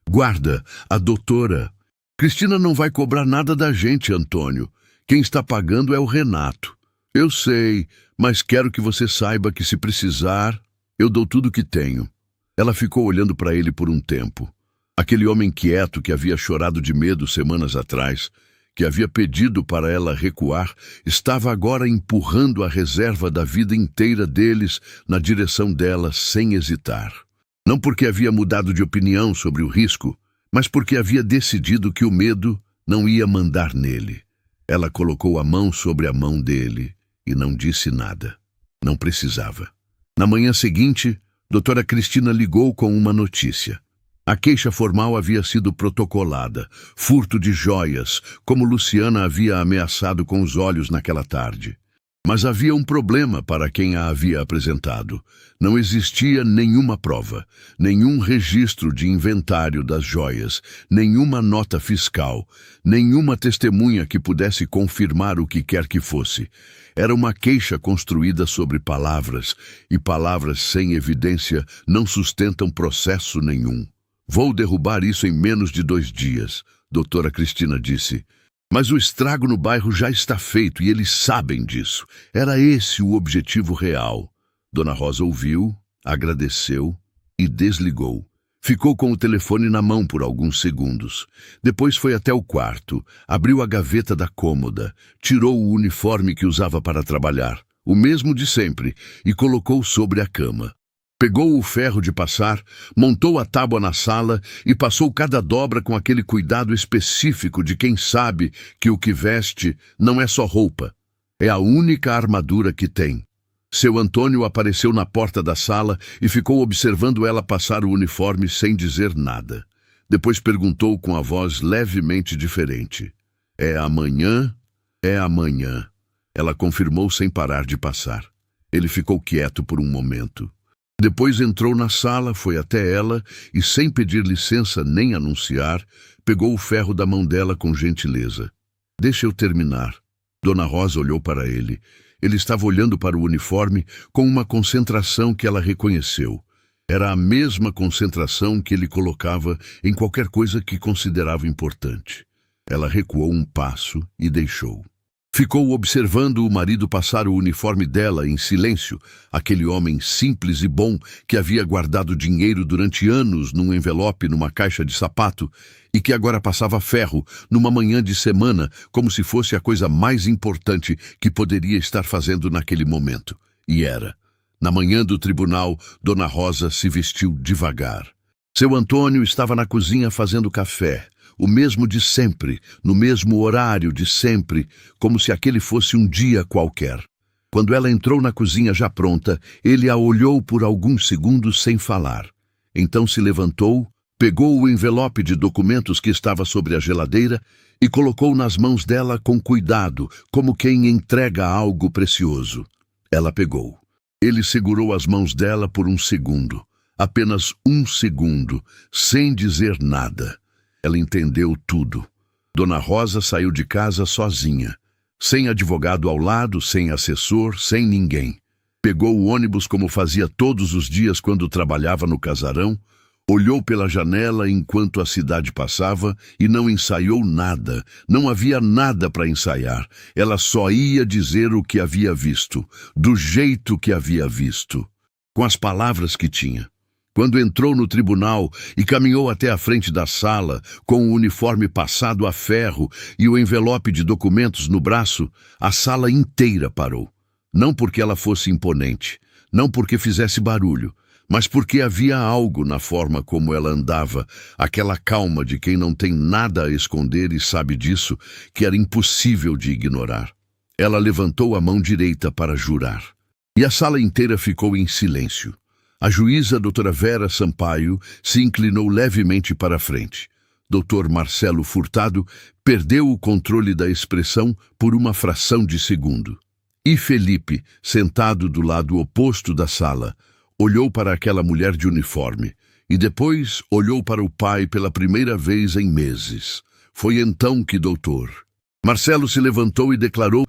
Speaker 1: Guarda, a doutora. Cristina não vai cobrar nada da gente, Antônio. Quem está pagando é o Renato. Eu sei, mas quero que você saiba que se precisar, eu dou tudo que tenho. Ela ficou olhando para ele por um tempo. Aquele homem quieto que havia chorado de medo semanas atrás, que havia pedido para ela recuar, estava agora empurrando a reserva da vida inteira deles na direção dela sem hesitar. Não porque havia mudado de opinião sobre o risco, mas porque havia decidido que o medo não ia mandar nele. Ela colocou a mão sobre a mão dele e não disse nada. Não precisava. Na manhã seguinte, doutora Cristina ligou com uma notícia. A queixa formal havia sido protocolada, furto de joias, como Luciana havia ameaçado com os olhos naquela tarde. Mas havia um problema para quem a havia apresentado. Não existia nenhuma prova, nenhum registro de inventário das joias, nenhuma nota fiscal, nenhuma testemunha que pudesse confirmar o que quer que fosse. Era uma queixa construída sobre palavras, e palavras sem evidência não sustentam processo nenhum. Vou derrubar isso em menos de 2 dias, doutora Cristina disse. Mas o estrago no bairro já está feito e eles sabem disso. Era esse o objetivo real. Dona Rosa ouviu, agradeceu e desligou. Ficou com o telefone na mão por alguns segundos. Depois foi até o quarto, abriu a gaveta da cômoda, tirou o uniforme que usava para trabalhar, o mesmo de sempre, e colocou sobre a cama. Pegou o ferro de passar, montou a tábua na sala e passou cada dobra com aquele cuidado específico de quem sabe que o que veste não é só roupa, é a única armadura que tem. Seu Antônio apareceu na porta da sala e ficou observando ela passar o uniforme sem dizer nada. Depois perguntou com a voz levemente diferente. É amanhã? É amanhã. Ela confirmou sem parar de passar. Ele ficou quieto por um momento. Depois entrou na sala, foi até ela e, sem pedir licença nem anunciar, pegou o ferro da mão dela com gentileza. Deixa eu terminar. Dona Rosa olhou para ele. Ele estava olhando para o uniforme com uma concentração que ela reconheceu. Era a mesma concentração que ele colocava em qualquer coisa que considerava importante. Ela recuou um passo e deixou. Ficou observando o marido passar o uniforme dela em silêncio, aquele homem simples e bom que havia guardado dinheiro durante anos num envelope numa caixa de sapato e que agora passava ferro numa manhã de semana como se fosse a coisa mais importante que poderia estar fazendo naquele momento. E era. Na manhã do tribunal, Dona Rosa se vestiu devagar. Seu Antônio estava na cozinha fazendo café. O mesmo de sempre, no mesmo horário de sempre, como se aquele fosse um dia qualquer. Quando ela entrou na cozinha já pronta, ele a olhou por alguns segundos sem falar. Então se levantou, pegou o envelope de documentos que estava sobre a geladeira e colocou nas mãos dela com cuidado, como quem entrega algo precioso. Ela pegou. Ele segurou as mãos dela por um segundo, apenas um segundo, sem dizer nada. Ela entendeu tudo. Dona Rosa saiu de casa sozinha, sem advogado ao lado, sem assessor, sem ninguém. Pegou o ônibus como fazia todos os dias quando trabalhava no casarão, olhou pela janela enquanto a cidade passava e não ensaiou nada. Não havia nada para ensaiar. Ela só ia dizer o que havia visto, do jeito que havia visto, com as palavras que tinha. Quando entrou no tribunal e caminhou até a frente da sala, com o uniforme passado a ferro e o envelope de documentos no braço, a sala inteira parou. Não porque ela fosse imponente, não porque fizesse barulho, mas porque havia algo na forma como ela andava, aquela calma de quem não tem nada a esconder e sabe disso, que era impossível de ignorar. Ela levantou a mão direita para jurar. E a sala inteira ficou em silêncio. A juíza doutora Vera Sampaio se inclinou levemente para a frente. Dr. Marcelo Furtado perdeu o controle da expressão por uma fração de segundo. E Felipe, sentado do lado oposto da sala, olhou para aquela mulher de uniforme e depois olhou para o pai pela primeira vez em meses. Foi então que Dr. Marcelo se levantou e declarou,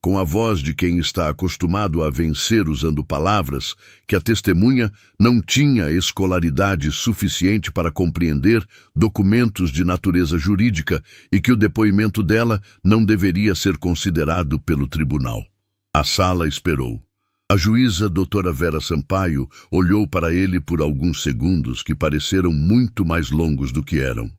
Speaker 1: com a voz de quem está acostumado a vencer usando palavras, que a testemunha não tinha escolaridade suficiente para compreender documentos de natureza jurídica e que o depoimento dela não deveria ser considerado pelo tribunal. A sala esperou. A juíza doutora Vera Sampaio olhou para ele por alguns segundos que pareceram muito mais longos do que eram.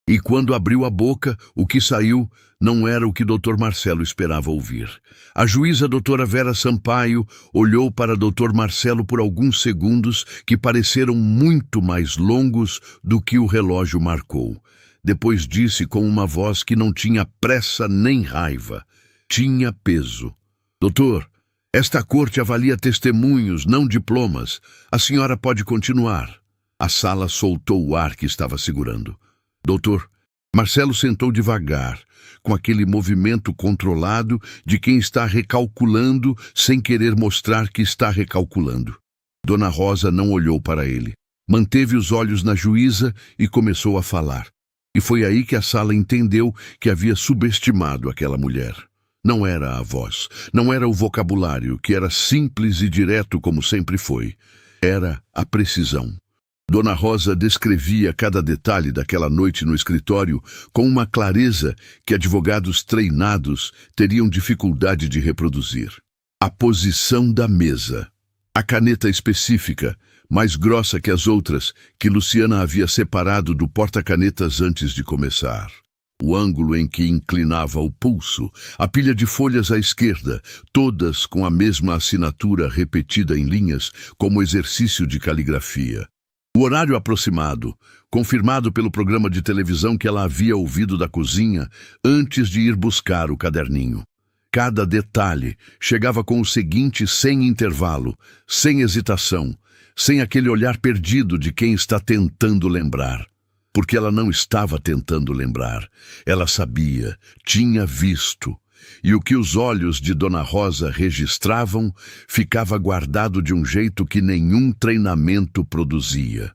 Speaker 1: E quando abriu a boca, o que saiu não era o que Dr. Marcelo esperava ouvir. A juíza doutora Vera Sampaio olhou para Dr. Marcelo por alguns segundos que pareceram muito mais longos do que o relógio marcou. Depois disse com uma voz que não tinha pressa nem raiva. Tinha peso. Doutor, esta corte avalia testemunhos, não diplomas. A senhora pode continuar. A sala soltou o ar que estava segurando. Doutor, Marcelo sentou devagar, com aquele movimento controlado de quem está recalculando sem querer mostrar que está recalculando. Dona Rosa não olhou para ele. Manteve os olhos na juíza e começou a falar. E foi aí que a sala entendeu que havia subestimado aquela mulher. Não era a voz, não era o vocabulário, que era simples e direto como sempre foi. Era a precisão. Dona Rosa descrevia cada detalhe daquela noite no escritório com uma clareza que advogados treinados teriam dificuldade de reproduzir. A posição da mesa, a caneta específica, mais grossa que as outras, que Luciana havia separado do porta-canetas antes de começar. O ângulo em que inclinava o pulso, a pilha de folhas à esquerda, todas com a mesma assinatura repetida em linhas, como exercício de caligrafia. O horário aproximado, confirmado pelo programa de televisão que ela havia ouvido da cozinha antes de ir buscar o caderninho. Cada detalhe chegava com o seguinte sem intervalo, sem hesitação, sem aquele olhar perdido de quem está tentando lembrar. Porque ela não estava tentando lembrar. Ela sabia, tinha visto. E o que os olhos de Dona Rosa registravam ficava guardado de um jeito que nenhum treinamento produzia.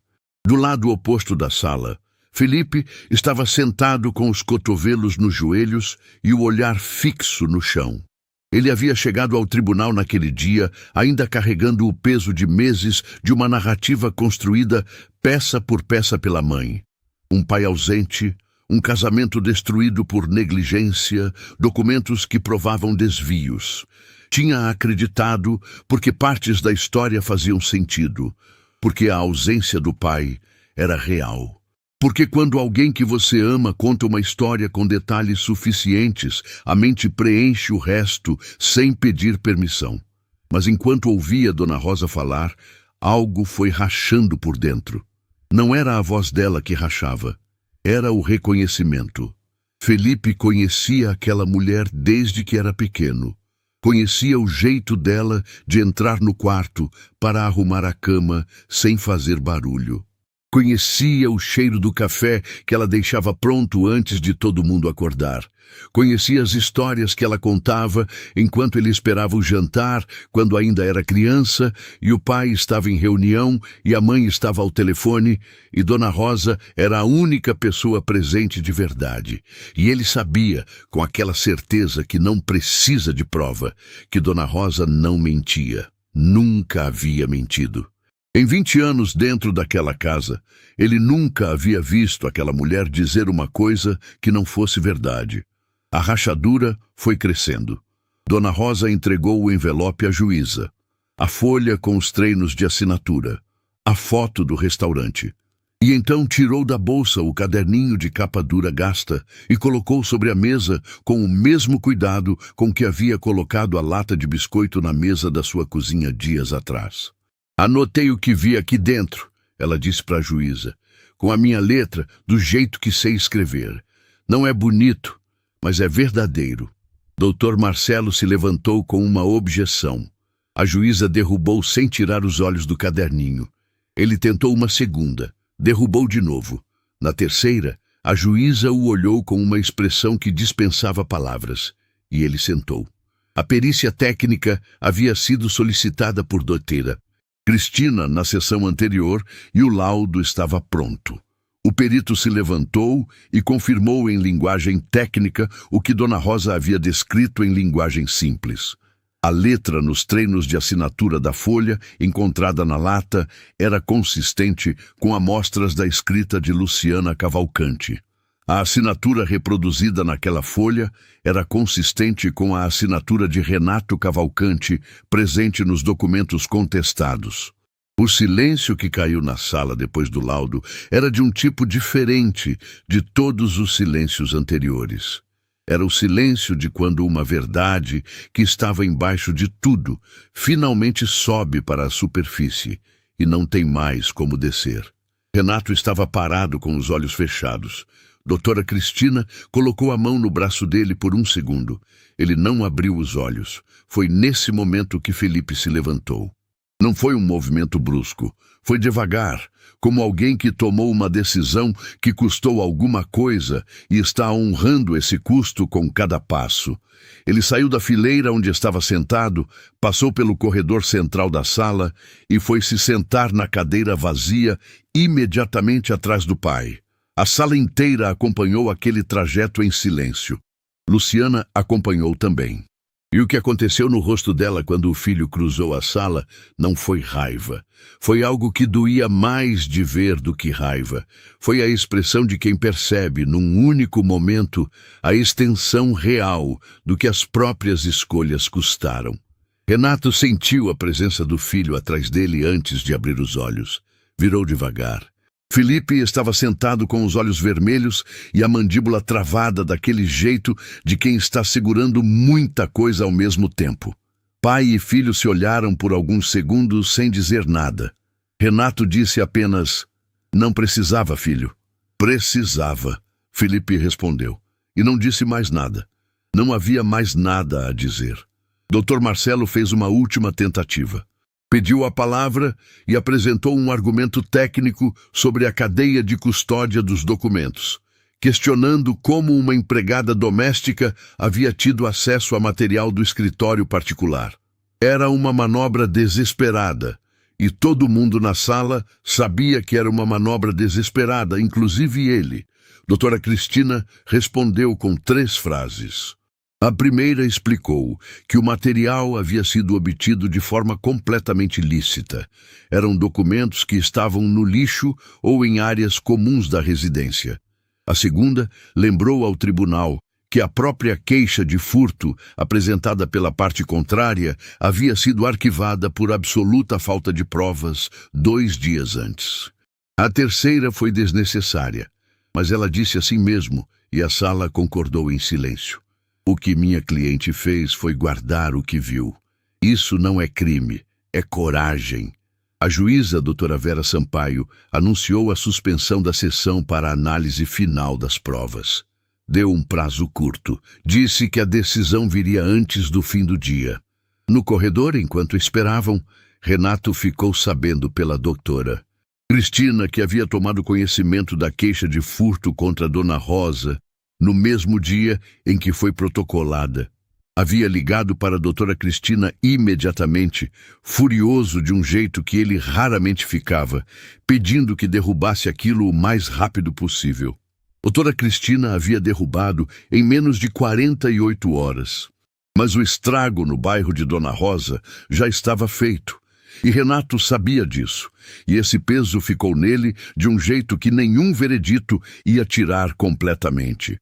Speaker 1: Do lado oposto da sala, Felipe estava sentado com os cotovelos nos joelhos e o olhar fixo no chão. Ele havia chegado ao tribunal naquele dia, ainda carregando o peso de meses de uma narrativa construída peça por peça pela mãe. Um pai ausente, um casamento destruído por negligência, documentos que provavam desvios. Tinha acreditado porque partes da história faziam sentido, porque a ausência do pai era real. Porque quando alguém que você ama conta uma história com detalhes suficientes, a mente preenche o resto sem pedir permissão. Mas enquanto ouvia Dona Rosa falar, algo foi rachando por dentro. Não era a voz dela que rachava, era o reconhecimento. Felipe conhecia aquela mulher desde que era pequeno. Conhecia o jeito dela de entrar no quarto para arrumar a cama sem fazer barulho. Conhecia o cheiro do café que ela deixava pronto antes de todo mundo acordar. Conhecia as histórias que ela contava enquanto ele esperava o jantar, quando ainda era criança, e o pai estava em reunião e a mãe estava ao telefone, e Dona Rosa era a única pessoa presente de verdade. E ele sabia, com aquela certeza que não precisa de prova, que Dona Rosa não mentia. Nunca havia mentido. Em 20 anos dentro daquela casa, ele nunca havia visto aquela mulher dizer uma coisa que não fosse verdade. A rachadura foi crescendo. Dona Rosa entregou o envelope à juíza, a folha com os treinos de assinatura, a foto do restaurante. E então tirou da bolsa o caderninho de capa dura gasta e colocou sobre a mesa com o mesmo cuidado com que havia colocado a lata de biscoito na mesa da sua cozinha dias atrás. Anotei o que vi aqui dentro, ela disse para a juíza, com a minha letra, do jeito que sei escrever. Não é bonito, mas é verdadeiro. Dr. Marcelo se levantou com uma objeção. A juíza derrubou sem tirar os olhos do caderninho. Ele tentou uma segunda, derrubou de novo. Na terceira, A juíza o olhou com uma expressão que dispensava palavras, e ele sentou. A perícia técnica havia sido solicitada por Dra. Cristina na sessão anterior e o laudo estava pronto. O perito se levantou e confirmou em linguagem técnica o que Dona Rosa havia descrito em linguagem simples. A letra nos treinos de assinatura da folha, encontrada na lata, era consistente com amostras da escrita de Luciana Cavalcante. A assinatura reproduzida naquela folha era consistente com a assinatura de Renato Cavalcante, presente nos documentos contestados. O silêncio que caiu na sala depois do laudo era de um tipo diferente de todos os silêncios anteriores. Era o silêncio de quando uma verdade, que estava embaixo de tudo, finalmente sobe para a superfície e não tem mais como descer. Renato estava parado com os olhos fechados. Doutora Cristina colocou a mão no braço dele por um segundo. Ele não abriu os olhos. Foi nesse momento que Felipe se levantou. Não foi um movimento brusco. Foi devagar, como alguém que tomou uma decisão que custou alguma coisa e está honrando esse custo com cada passo. Ele saiu da fileira onde estava sentado, passou pelo corredor central da sala e foi se sentar na cadeira vazia imediatamente atrás do pai. A sala inteira acompanhou aquele trajeto em silêncio. Luciana acompanhou também. E o que aconteceu no rosto dela quando o filho cruzou a sala não foi raiva. Foi algo que doía mais de ver do que raiva. Foi a expressão de quem percebe, num único momento, a extensão real do que as próprias escolhas custaram. Renato sentiu a presença do filho atrás dele antes de abrir os olhos. Virou devagar. Felipe estava sentado com os olhos vermelhos e a mandíbula travada daquele jeito de quem está segurando muita coisa ao mesmo tempo. Pai e filho se olharam por alguns segundos sem dizer nada. Renato disse apenas: "Não precisava, filho." "Precisava", Felipe respondeu, e não disse mais nada. Não havia mais nada a dizer. Dr. Marcelo fez uma última tentativa. Pediu a palavra e apresentou um argumento técnico sobre a cadeia de custódia dos documentos, questionando como uma empregada doméstica havia tido acesso a material do escritório particular. Era uma manobra desesperada, e todo mundo na sala sabia que era uma manobra desesperada, inclusive ele. Doutora Cristina respondeu com 3 frases. A primeira explicou que o material havia sido obtido de forma completamente lícita. Eram documentos que estavam no lixo ou em áreas comuns da residência. A segunda lembrou ao tribunal que a própria queixa de furto apresentada pela parte contrária havia sido arquivada por absoluta falta de provas 2 dias antes. A terceira foi desnecessária, mas ela disse assim mesmo e a sala concordou em silêncio. O que minha cliente fez foi guardar o que viu. Isso não é crime, é coragem. A juíza, doutora Vera Sampaio, anunciou a suspensão da sessão para a análise final das provas. Deu um prazo curto. Disse que a decisão viria antes do fim do dia. No corredor, enquanto esperavam, Renato ficou sabendo pela doutora Cristina que havia tomado conhecimento da queixa de furto contra Dona Rosa, no mesmo dia em que foi protocolada. Havia ligado para a doutora Cristina imediatamente, furioso de um jeito que ele raramente ficava, pedindo que derrubasse aquilo o mais rápido possível. Doutora Cristina havia derrubado em menos de 48 horas. Mas o estrago no bairro de Dona Rosa já estava feito. E Renato sabia disso, e esse peso ficou nele de um jeito que nenhum veredito ia tirar completamente.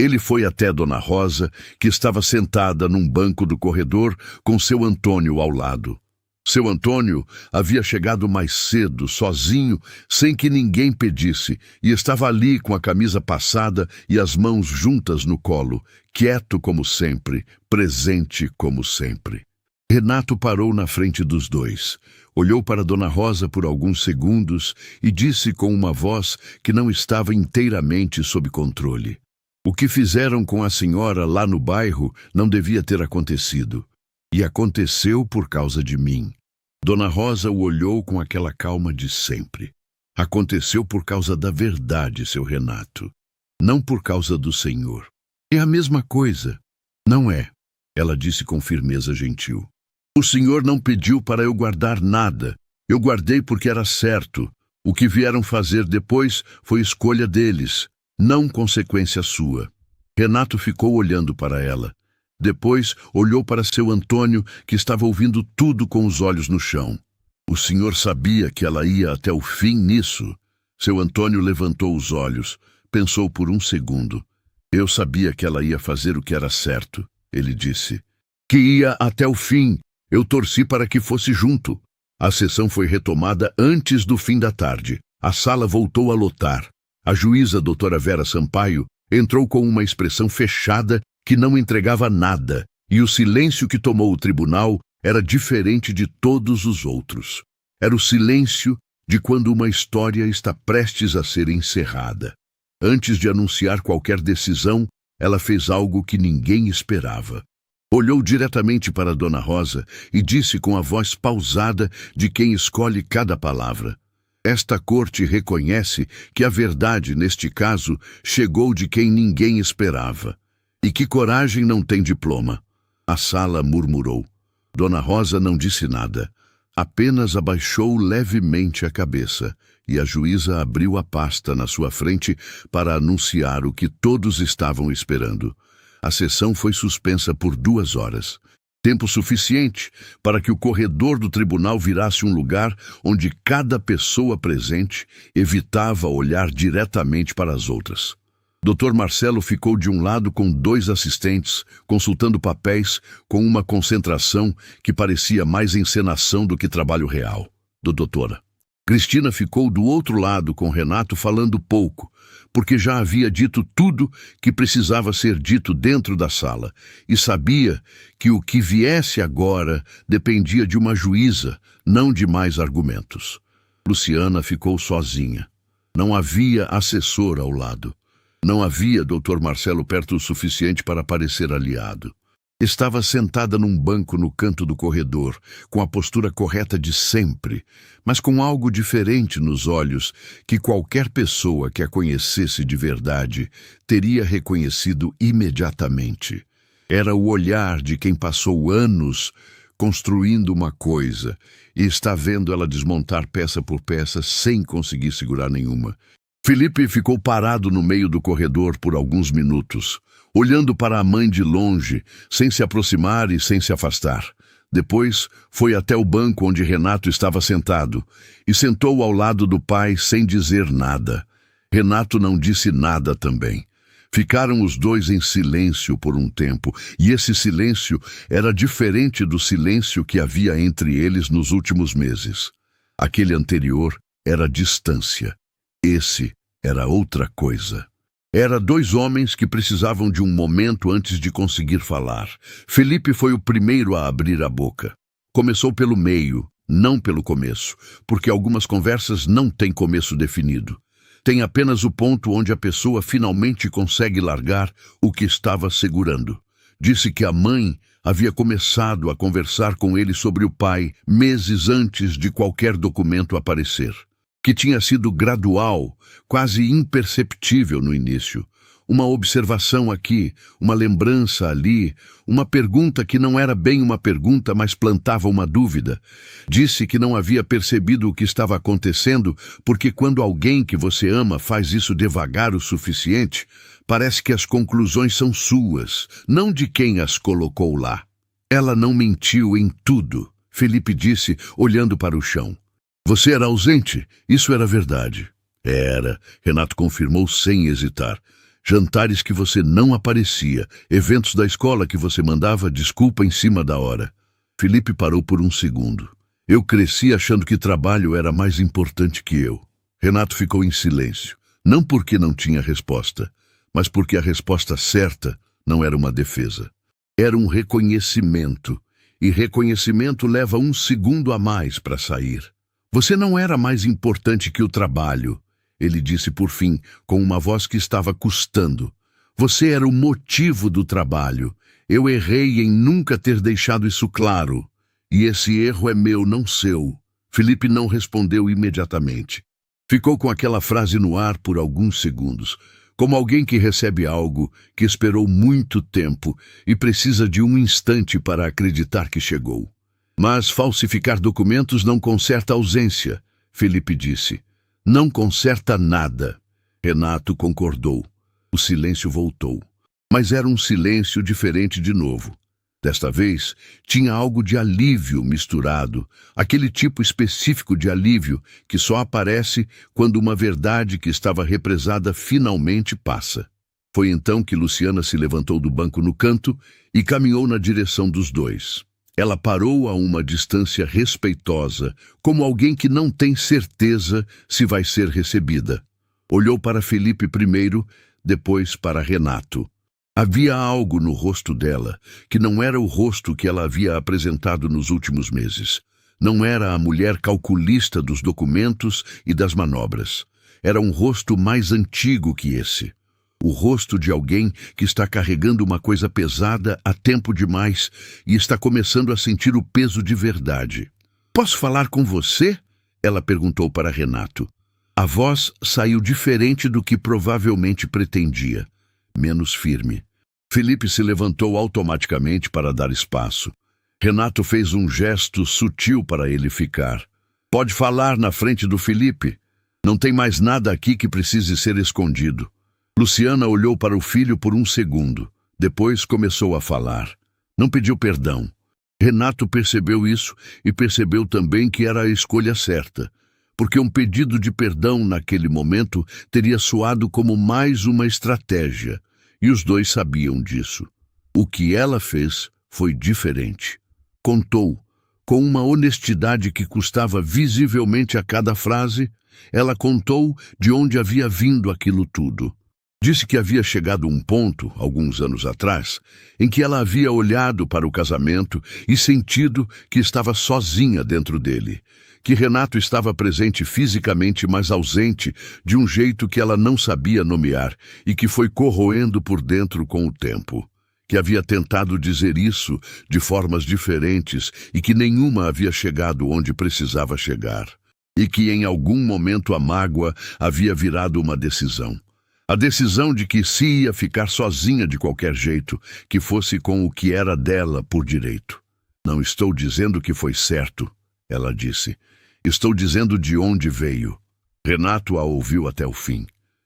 Speaker 1: Ele foi até Dona Rosa, que estava sentada num banco do corredor com seu Antônio ao lado. Seu Antônio havia chegado mais cedo, sozinho, sem que ninguém pedisse, e estava ali com a camisa passada e as mãos juntas no colo, quieto como sempre, presente como sempre. Renato parou na frente dos dois, olhou para Dona Rosa por alguns segundos e disse com uma voz que não estava inteiramente sob controle: "O que fizeram com a senhora lá no bairro não devia ter acontecido. E aconteceu por causa de mim." Dona Rosa o olhou com aquela calma de sempre. "Aconteceu por causa da verdade, seu Renato. Não por causa do Senhor. É a mesma coisa. Não é, ela disse com firmeza gentil. O Senhor não pediu para eu guardar nada. Eu guardei porque era certo. O que vieram fazer depois foi escolha deles, não consequência sua. Renato ficou olhando para ela. Depois olhou para seu Antônio, que estava ouvindo tudo com os olhos no chão. O senhor sabia que ela ia até o fim nisso? Seu Antônio levantou os olhos, pensou por um segundo. Eu sabia que ela ia fazer o que era certo, ele disse. Que ia até o fim. Eu torci para que fosse junto. A sessão foi retomada antes do fim da tarde. A sala voltou a lotar. A juíza doutora Vera Sampaio entrou com uma expressão fechada que não entregava nada, e o silêncio que tomou o tribunal era diferente de todos os outros. Era o silêncio de quando uma história está prestes a ser encerrada. Antes de anunciar qualquer decisão, ela fez algo que ninguém esperava. Olhou diretamente para Dona Rosa e disse com a voz pausada de quem escolhe cada palavra: Esta corte reconhece que a verdade, neste caso, chegou de quem ninguém esperava. E que coragem não tem diploma. A sala murmurou. Dona Rosa não disse nada. Apenas abaixou levemente a cabeça, e a juíza abriu a pasta na sua frente para anunciar o que todos estavam esperando. A sessão foi suspensa por 2 horas. Tempo suficiente para que o corredor do tribunal virasse um lugar onde cada pessoa presente evitava olhar diretamente para as outras. Dr. Marcelo ficou de um lado com 2 assistentes, consultando papéis com uma concentração que parecia mais encenação do que trabalho real. Doutora. Cristina ficou do outro lado com Renato falando pouco, porque já havia dito tudo que precisava ser dito dentro da sala, e sabia que o que viesse agora dependia de uma juíza, não de mais argumentos. Luciana ficou sozinha. Não havia assessor ao lado. Não havia Dr. Marcelo perto o suficiente para parecer aliado. Estava sentada num banco no canto do corredor, com a postura correta de sempre, mas com algo diferente nos olhos que qualquer pessoa que a conhecesse de verdade teria reconhecido imediatamente. Era o olhar de quem passou anos construindo uma coisa e está vendo ela desmontar peça por peça sem conseguir segurar nenhuma. Felipe ficou parado no meio do corredor por alguns minutos, olhando para a mãe de longe, sem se aproximar e sem se afastar. Depois foi até o banco onde Renato estava sentado e sentou ao lado do pai sem dizer nada. Renato não disse nada também. Ficaram os dois em silêncio por um tempo, e esse silêncio era diferente do silêncio que havia entre eles nos últimos meses. Aquele anterior era distância. Esse era outra coisa. Era 2 homens que precisavam de um momento antes de conseguir falar. Felipe foi o primeiro a abrir a boca. Começou pelo meio, não pelo começo, porque algumas conversas não têm começo definido. Tem apenas o ponto onde a pessoa finalmente consegue largar o que estava segurando. Disse que a mãe havia começado a conversar com ele sobre o pai meses antes de qualquer documento aparecer. Que tinha sido gradual, quase imperceptível no início. Uma observação aqui, uma lembrança ali, uma pergunta que não era bem uma pergunta, mas plantava uma dúvida. Disse que não havia percebido o que estava acontecendo, porque quando alguém que você ama faz isso devagar o suficiente, parece que as conclusões são suas, não de quem as colocou lá. Ela não mentiu em tudo, Felipe disse, olhando para o chão. Você era ausente, isso era verdade. Era, Renato confirmou sem hesitar. Jantares que você não aparecia, eventos da escola que você mandava desculpa em cima da hora. Felipe parou por um segundo. Eu cresci achando que trabalho era mais importante que eu. Renato ficou em silêncio, não porque não tinha resposta, mas porque a resposta certa não era uma defesa. Era um reconhecimento, e reconhecimento leva 1 segundo a mais para sair. Você não era mais importante que o trabalho, ele disse por fim, com uma voz que estava custando. Você era o motivo do trabalho. Eu errei em nunca ter deixado isso claro. E esse erro é meu, não seu. Felipe não respondeu imediatamente. Ficou com aquela frase no ar por alguns segundos, como alguém que recebe algo que esperou muito tempo e precisa de um instante para acreditar que chegou. Mas falsificar documentos não conserta a ausência, Felipe disse. Não conserta nada. Renato concordou. O silêncio voltou. Mas era um silêncio diferente de novo. Desta vez, tinha algo de alívio misturado, aquele tipo específico de alívio que só aparece quando uma verdade que estava represada finalmente passa. Foi então que Luciana se levantou do banco no canto e caminhou na direção dos dois. Ela parou a uma distância respeitosa, como alguém que não tem certeza se vai ser recebida. Olhou para Felipe primeiro, depois para Renato. Havia algo no rosto dela, que não era o rosto que ela havia apresentado nos últimos meses. Não era a mulher calculista dos documentos e das manobras. Era um rosto mais antigo que esse. O rosto de alguém que está carregando uma coisa pesada há tempo demais e está começando a sentir o peso de verdade. "Posso falar com você?" ela perguntou para Renato. A voz saiu diferente do que provavelmente pretendia, menos firme. Felipe se levantou automaticamente para dar espaço. Renato fez um gesto sutil para ele ficar. "Pode falar na frente do Felipe. Não tem mais nada aqui que precise ser escondido." Luciana olhou para o filho por um segundo. Depois começou a falar. Não pediu perdão. Renato percebeu isso e percebeu também que era a escolha certa, porque um pedido de perdão naquele momento teria soado como mais uma estratégia. E os dois sabiam disso. O que ela fez foi diferente. Contou, com uma honestidade que custava visivelmente a cada frase, ela contou de onde havia vindo aquilo tudo. Disse que havia chegado um ponto, alguns anos atrás, em que ela havia olhado para o casamento e sentido que estava sozinha dentro dele, que Renato estava presente fisicamente, mas ausente de um jeito que ela não sabia nomear e que foi corroendo por dentro com o tempo, que havia tentado dizer isso de formas diferentes e que nenhuma havia chegado onde precisava chegar, e que em algum momento a mágoa havia virado uma decisão. A decisão de que se ia ficar sozinha de qualquer jeito, que fosse com o que era dela por direito. "Não estou dizendo que foi certo", ela disse. "Estou dizendo de onde veio." Renato a ouviu até o fim.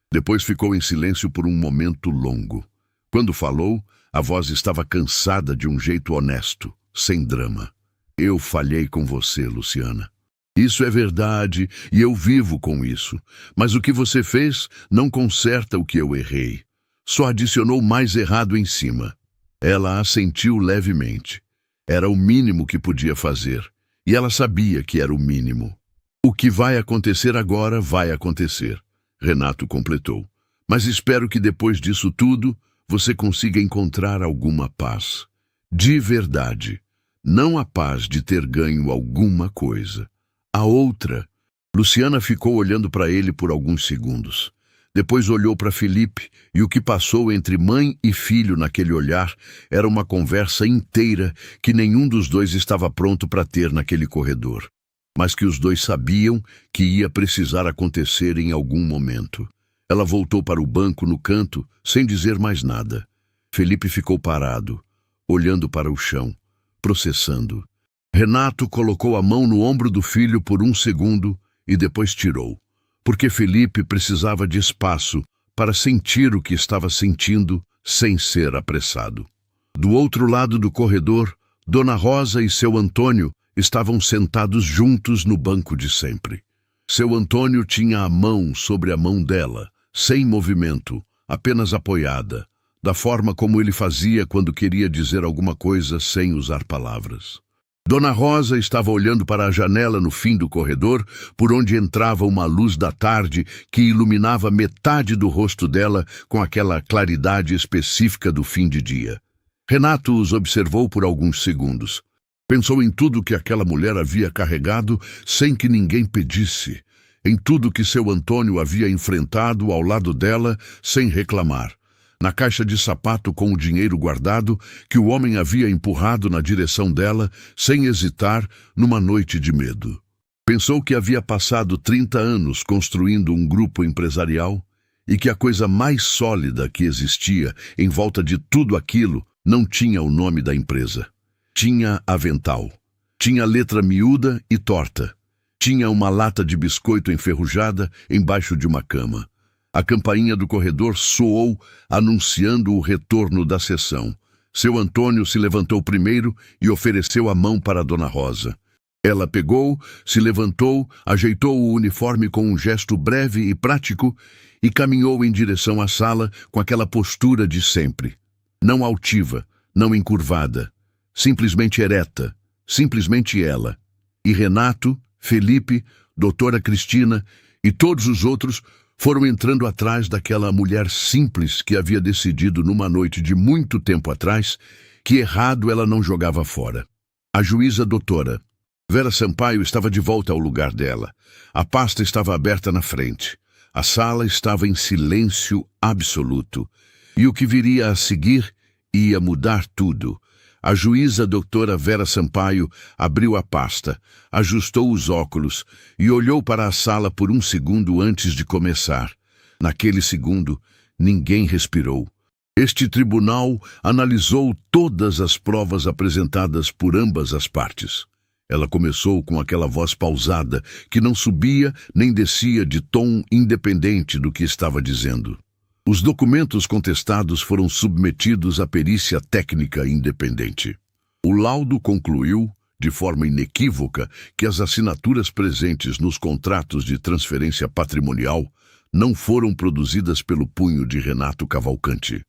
Speaker 1: Depois ficou em silêncio por um momento longo. Quando falou, a voz estava cansada de um jeito honesto, sem drama. "Eu falhei com você, Luciana. Isso é verdade e eu vivo com isso. Mas o que você fez não conserta o que eu errei. Só adicionou mais errado em cima." Ela assentiu levemente. Era o mínimo que podia fazer. E ela sabia que era o mínimo. "O que vai acontecer agora vai acontecer", Renato completou. "Mas espero que depois disso tudo você consiga encontrar alguma paz. De verdade. Não a paz de ter ganho alguma coisa. A outra." Luciana ficou olhando para ele por alguns segundos. Depois olhou para Felipe, e o que passou entre mãe e filho naquele olhar era uma conversa inteira que nenhum dos dois estava pronto para ter naquele corredor, mas que os dois sabiam que ia precisar acontecer em algum momento. Ela voltou para o banco no canto, sem dizer mais nada. Felipe ficou parado, olhando para o chão, processando. Renato colocou a mão no ombro do filho por um segundo e depois tirou, porque Felipe precisava de espaço para sentir o que estava sentindo sem ser apressado. Do outro lado do corredor, Dona Rosa e seu Antônio estavam sentados juntos no banco de sempre. Seu Antônio tinha a mão sobre a mão dela, sem movimento, apenas apoiada, da forma como ele fazia quando queria dizer alguma coisa sem usar palavras. Dona Rosa estava olhando para a janela no fim do corredor, por onde entrava uma luz da tarde que iluminava metade do rosto dela com aquela claridade específica do fim de dia. Renato os observou por alguns segundos. Pensou em tudo que aquela mulher havia carregado sem que ninguém pedisse, em tudo que seu Antônio havia enfrentado ao lado dela sem reclamar, na caixa de sapato com o dinheiro guardado que o homem havia empurrado na direção dela, sem hesitar, numa noite de medo. Pensou que havia passado 30 anos construindo um grupo empresarial e que a coisa mais sólida que existia em volta de tudo aquilo não tinha o nome da empresa. Tinha avental. Tinha letra miúda e torta. Tinha uma lata de biscoito enferrujada embaixo de uma cama. A campainha do corredor soou, anunciando o retorno da sessão. Seu Antônio se levantou primeiro e ofereceu a mão para Dona Rosa. Ela pegou, se levantou, ajeitou o uniforme com um gesto breve e prático e caminhou em direção à sala com aquela postura de sempre. Não altiva, não encurvada, simplesmente ereta, simplesmente ela. E Renato, Felipe, doutora Cristina e todos os outros foram entrando atrás daquela mulher simples que havia decidido numa noite de muito tempo atrás que errado ela não jogava fora. A juíza doutora Vera Sampaio estava de volta ao lugar dela. A pasta estava aberta na frente. A sala estava em silêncio absoluto. E o que viria a seguir ia mudar tudo. A juíza doutora Vera Sampaio abriu a pasta, ajustou os óculos e olhou para a sala por um segundo antes de começar. Naquele segundo, ninguém respirou. Este tribunal analisou todas as provas apresentadas por ambas as partes. Ela começou com aquela voz pausada que não subia nem descia de tom independente do que estava dizendo. Os documentos contestados foram submetidos à perícia técnica independente. O laudo concluiu, de forma inequívoca, que as assinaturas presentes nos contratos de transferência patrimonial não foram produzidas pelo punho de Renato Cavalcante.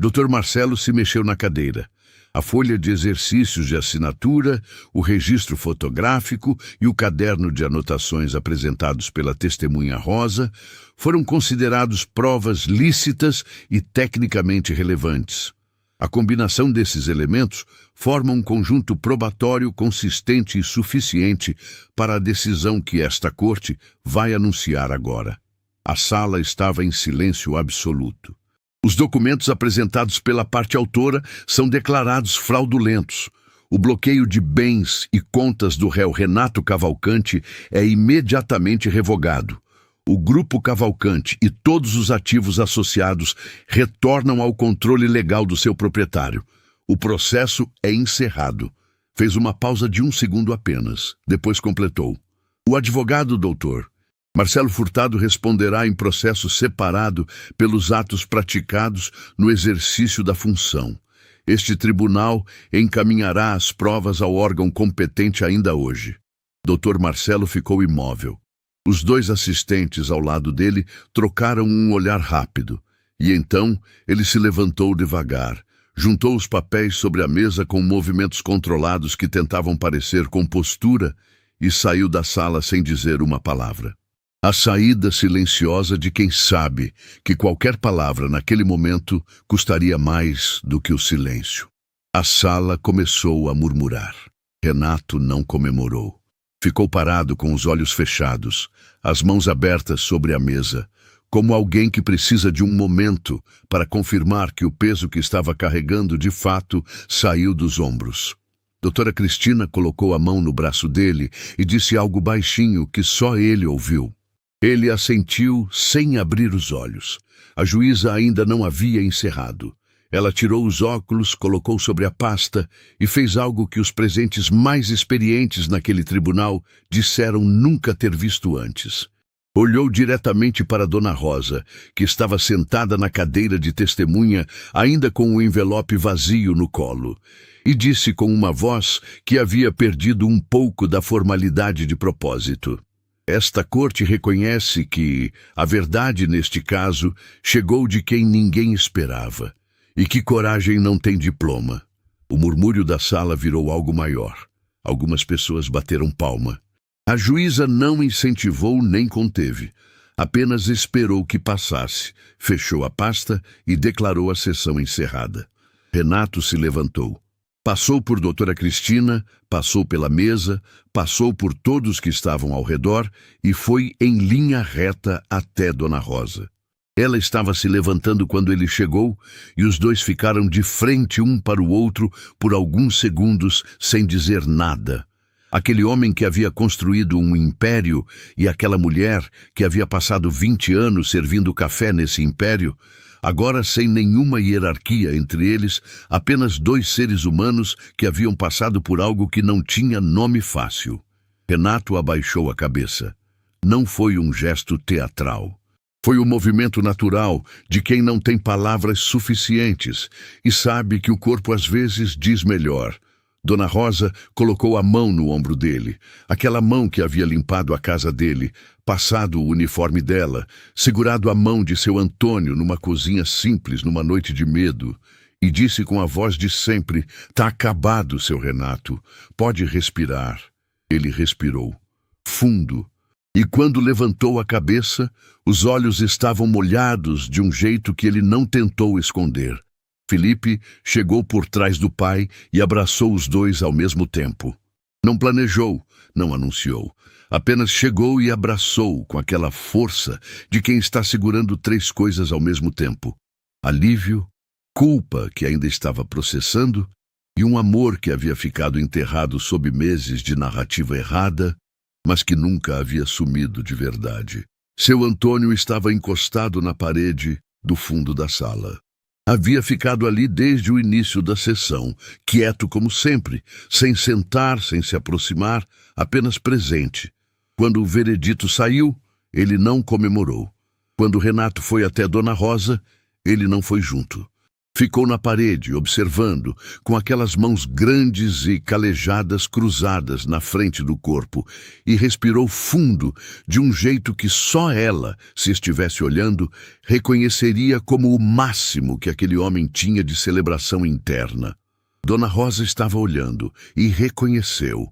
Speaker 1: Dr. Marcelo se mexeu na cadeira. A folha de exercícios de assinatura, o registro fotográfico e o caderno de anotações apresentados pela testemunha Rosa foram considerados provas lícitas e tecnicamente relevantes. A combinação desses elementos forma um conjunto probatório consistente e suficiente para a decisão que esta corte vai anunciar agora. A sala estava em silêncio absoluto. Os documentos apresentados pela parte autora são declarados fraudulentos. O bloqueio de bens e contas do réu Renato Cavalcante é imediatamente revogado. O Grupo Cavalcante e todos os ativos associados retornam ao controle legal do seu proprietário. O processo é encerrado. Fez uma pausa de 1 segundo apenas. Depois completou. O advogado doutor Marcelo Furtado responderá em processo separado pelos atos praticados no exercício da função. Este tribunal encaminhará as provas ao órgão competente ainda hoje. Dr. Marcelo ficou imóvel. Os 2 assistentes ao lado dele trocaram um olhar rápido. E então ele se levantou devagar, juntou os papéis sobre a mesa com movimentos controlados que tentavam parecer compostura e saiu da sala sem dizer uma palavra. A saída silenciosa de quem sabe que qualquer palavra naquele momento custaria mais do que o silêncio. A sala começou a murmurar. Renato não comemorou. Ficou parado com os olhos fechados, as mãos abertas sobre a mesa, como alguém que precisa de um momento para confirmar que o peso que estava carregando de fato saiu dos ombros. Doutora Cristina colocou a mão no braço dele e disse algo baixinho que só ele ouviu. Ele assentiu sem abrir os olhos. A juíza ainda não havia encerrado. Ela tirou os óculos, colocou sobre a pasta e fez algo que os presentes mais experientes naquele tribunal disseram nunca ter visto antes. Olhou diretamente para Dona Rosa, que estava sentada na cadeira de testemunha, ainda com o envelope vazio no colo, e disse com uma voz que havia perdido um pouco da formalidade de propósito. Esta corte reconhece que a verdade neste caso chegou de quem ninguém esperava, e que coragem não tem diploma. O murmúrio da sala virou algo maior. Algumas pessoas bateram palma. A juíza não incentivou nem conteve, apenas esperou que passasse, fechou a pasta e declarou a sessão encerrada. Renato se levantou. Passou por doutora Cristina, passou pela mesa, passou por todos que estavam ao redor e foi em linha reta até Dona Rosa. Ela estava se levantando quando ele chegou e os 2 ficaram de frente um para o outro por alguns segundos sem dizer nada. Aquele homem que havia construído um império e aquela mulher que havia passado 20 anos servindo café nesse império, agora sem nenhuma hierarquia entre eles, apenas dois seres humanos que haviam passado por algo que não tinha nome fácil. Renato abaixou a cabeça. Não foi um gesto teatral. Foi o movimento natural de quem não tem palavras suficientes e sabe que o corpo às vezes diz melhor. Dona Rosa colocou a mão no ombro dele, aquela mão que havia limpado a casa dele, passado o uniforme dela, segurado a mão de seu Antônio numa cozinha simples numa noite de medo, e disse com a voz de sempre: "Tá acabado, seu Renato. Pode respirar." Ele respirou, fundo, e quando levantou a cabeça, os olhos estavam molhados de um jeito que ele não tentou esconder. Felipe chegou por trás do pai e abraçou os dois ao mesmo tempo. Não planejou, não anunciou. Apenas chegou e abraçou com aquela força de quem está segurando três coisas ao mesmo tempo: alívio, culpa que ainda estava processando e um amor que havia ficado enterrado sob meses de narrativa errada, mas que nunca havia sumido de verdade. Seu Antônio estava encostado na parede do fundo da sala. Havia ficado ali desde o início da sessão, quieto como sempre, sem sentar, sem se aproximar, apenas presente. Quando o veredito saiu, ele não comemorou. Quando Renato foi até Dona Rosa, ele não foi junto. Ficou na parede, observando, com aquelas mãos grandes e calejadas cruzadas na frente do corpo, e respirou fundo, de um jeito que só ela, se estivesse olhando, reconheceria como o máximo que aquele homem tinha de celebração interna. Dona Rosa estava olhando e reconheceu.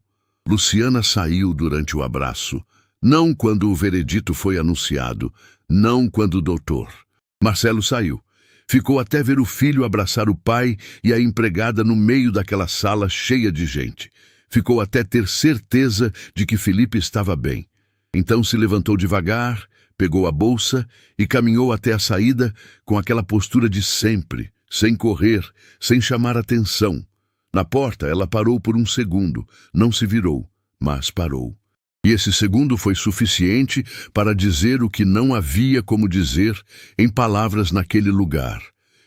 Speaker 1: Luciana saiu durante o abraço, não quando o veredito foi anunciado, não quando o doutor. Marcelo saiu. Ficou até ver o filho abraçar o pai e a empregada no meio daquela sala cheia de gente. Ficou até ter certeza de que Felipe estava bem. Então se levantou devagar, pegou a bolsa e caminhou até a saída com aquela postura de sempre, sem correr, sem chamar atenção. Na porta ela parou por um segundo, não se virou, mas parou. E esse segundo foi suficiente para dizer o que não havia como dizer em palavras naquele lugar,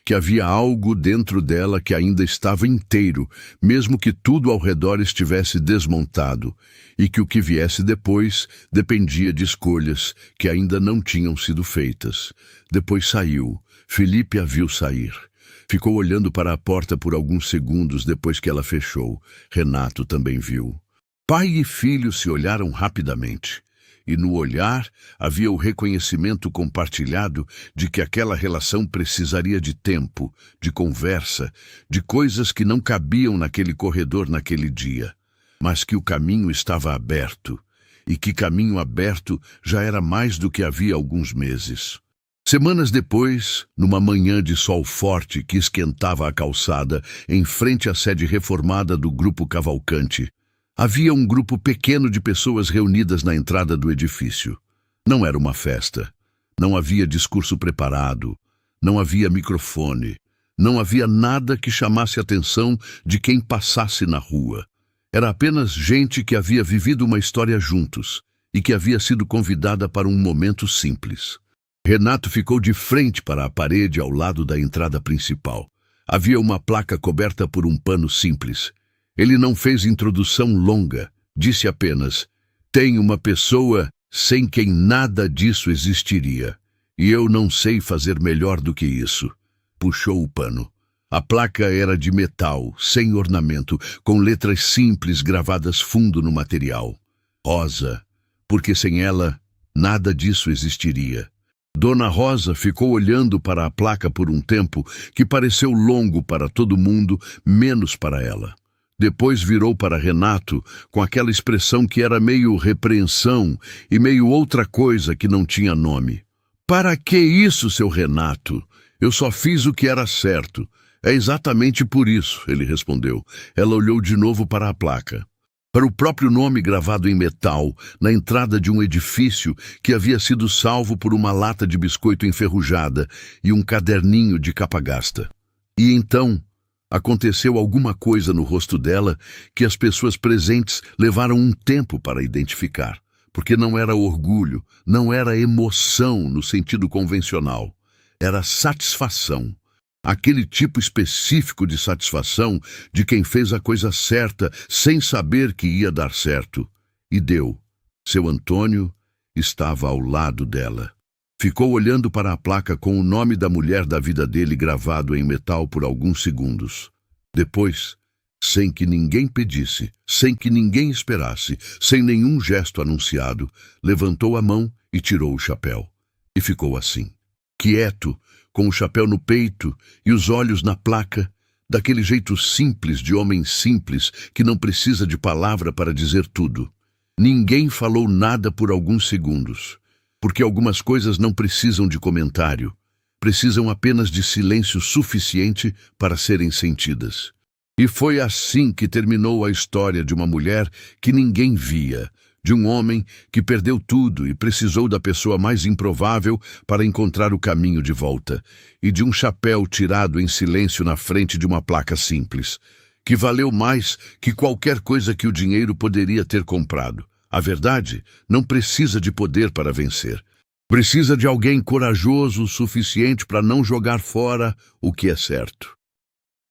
Speaker 1: que havia algo dentro dela que ainda estava inteiro, mesmo que tudo ao redor estivesse desmontado, e que o que viesse depois dependia de escolhas que ainda não tinham sido feitas. Depois saiu. Felipe a viu sair. Ficou olhando para a porta por alguns segundos depois que ela fechou. Renato também viu. Pai e filho se olharam rapidamente, e no olhar havia o reconhecimento compartilhado de que aquela relação precisaria de tempo, de conversa, de coisas que não cabiam naquele corredor naquele dia, mas que o caminho estava aberto, e que caminho aberto já era mais do que havia alguns meses. Semanas depois, numa manhã de sol forte que esquentava a calçada em frente à sede reformada do Grupo Cavalcante, havia um grupo pequeno de pessoas reunidas na entrada do edifício. Não era uma festa. Não havia discurso preparado. Não havia microfone. Não havia nada que chamasse a atenção de quem passasse na rua. Era apenas gente que havia vivido uma história juntos e que havia sido convidada para um momento simples. Renato ficou de frente para a parede ao lado da entrada principal. Havia uma placa coberta por um pano simples. Ele não fez introdução longa, disse apenas: "Tem uma pessoa sem quem nada disso existiria, e eu não sei fazer melhor do que isso." Puxou o pano. A placa era de metal, sem ornamento, com letras simples gravadas fundo no material. Rosa, porque sem ela, nada disso existiria. Dona Rosa ficou olhando para a placa por um tempo que pareceu longo para todo mundo, menos para ela. Depois virou para Renato com aquela expressão que era meio repreensão e meio outra coisa que não tinha nome. "Para que isso, seu Renato? Eu só fiz o que era certo." "É exatamente por isso," ele respondeu. Ela olhou de novo para a placa. Para o próprio nome gravado em metal, na entrada de um edifício que havia sido salvo por uma lata de biscoito enferrujada e um caderninho de capa gasta. E então, Aconteceu alguma coisa no rosto dela que as pessoas presentes levaram um tempo para identificar, porque não era orgulho, não era emoção no sentido convencional, era satisfação. Aquele tipo específico de satisfação de quem fez a coisa certa sem saber que ia dar certo. E deu. Seu Antônio estava ao lado dela. Ficou olhando para a placa com o nome da mulher da vida dele gravado em metal por alguns segundos. Depois, sem que ninguém pedisse, sem que ninguém esperasse, sem nenhum gesto anunciado, levantou a mão e tirou o chapéu. E ficou assim, quieto, com o chapéu no peito e os olhos na placa, daquele jeito simples de homem simples que não precisa de palavra para dizer tudo. Ninguém falou nada por alguns segundos, porque algumas coisas não precisam de comentário, precisam apenas de silêncio suficiente para serem sentidas. E foi assim que terminou a história de uma mulher que ninguém via, de um homem que perdeu tudo e precisou da pessoa mais improvável para encontrar o caminho de volta, e de um chapéu tirado em silêncio na frente de uma placa simples, que valeu mais que qualquer coisa que o dinheiro poderia ter comprado. A verdade não precisa de poder para vencer. Precisa de alguém corajoso o suficiente para não jogar fora o que é certo.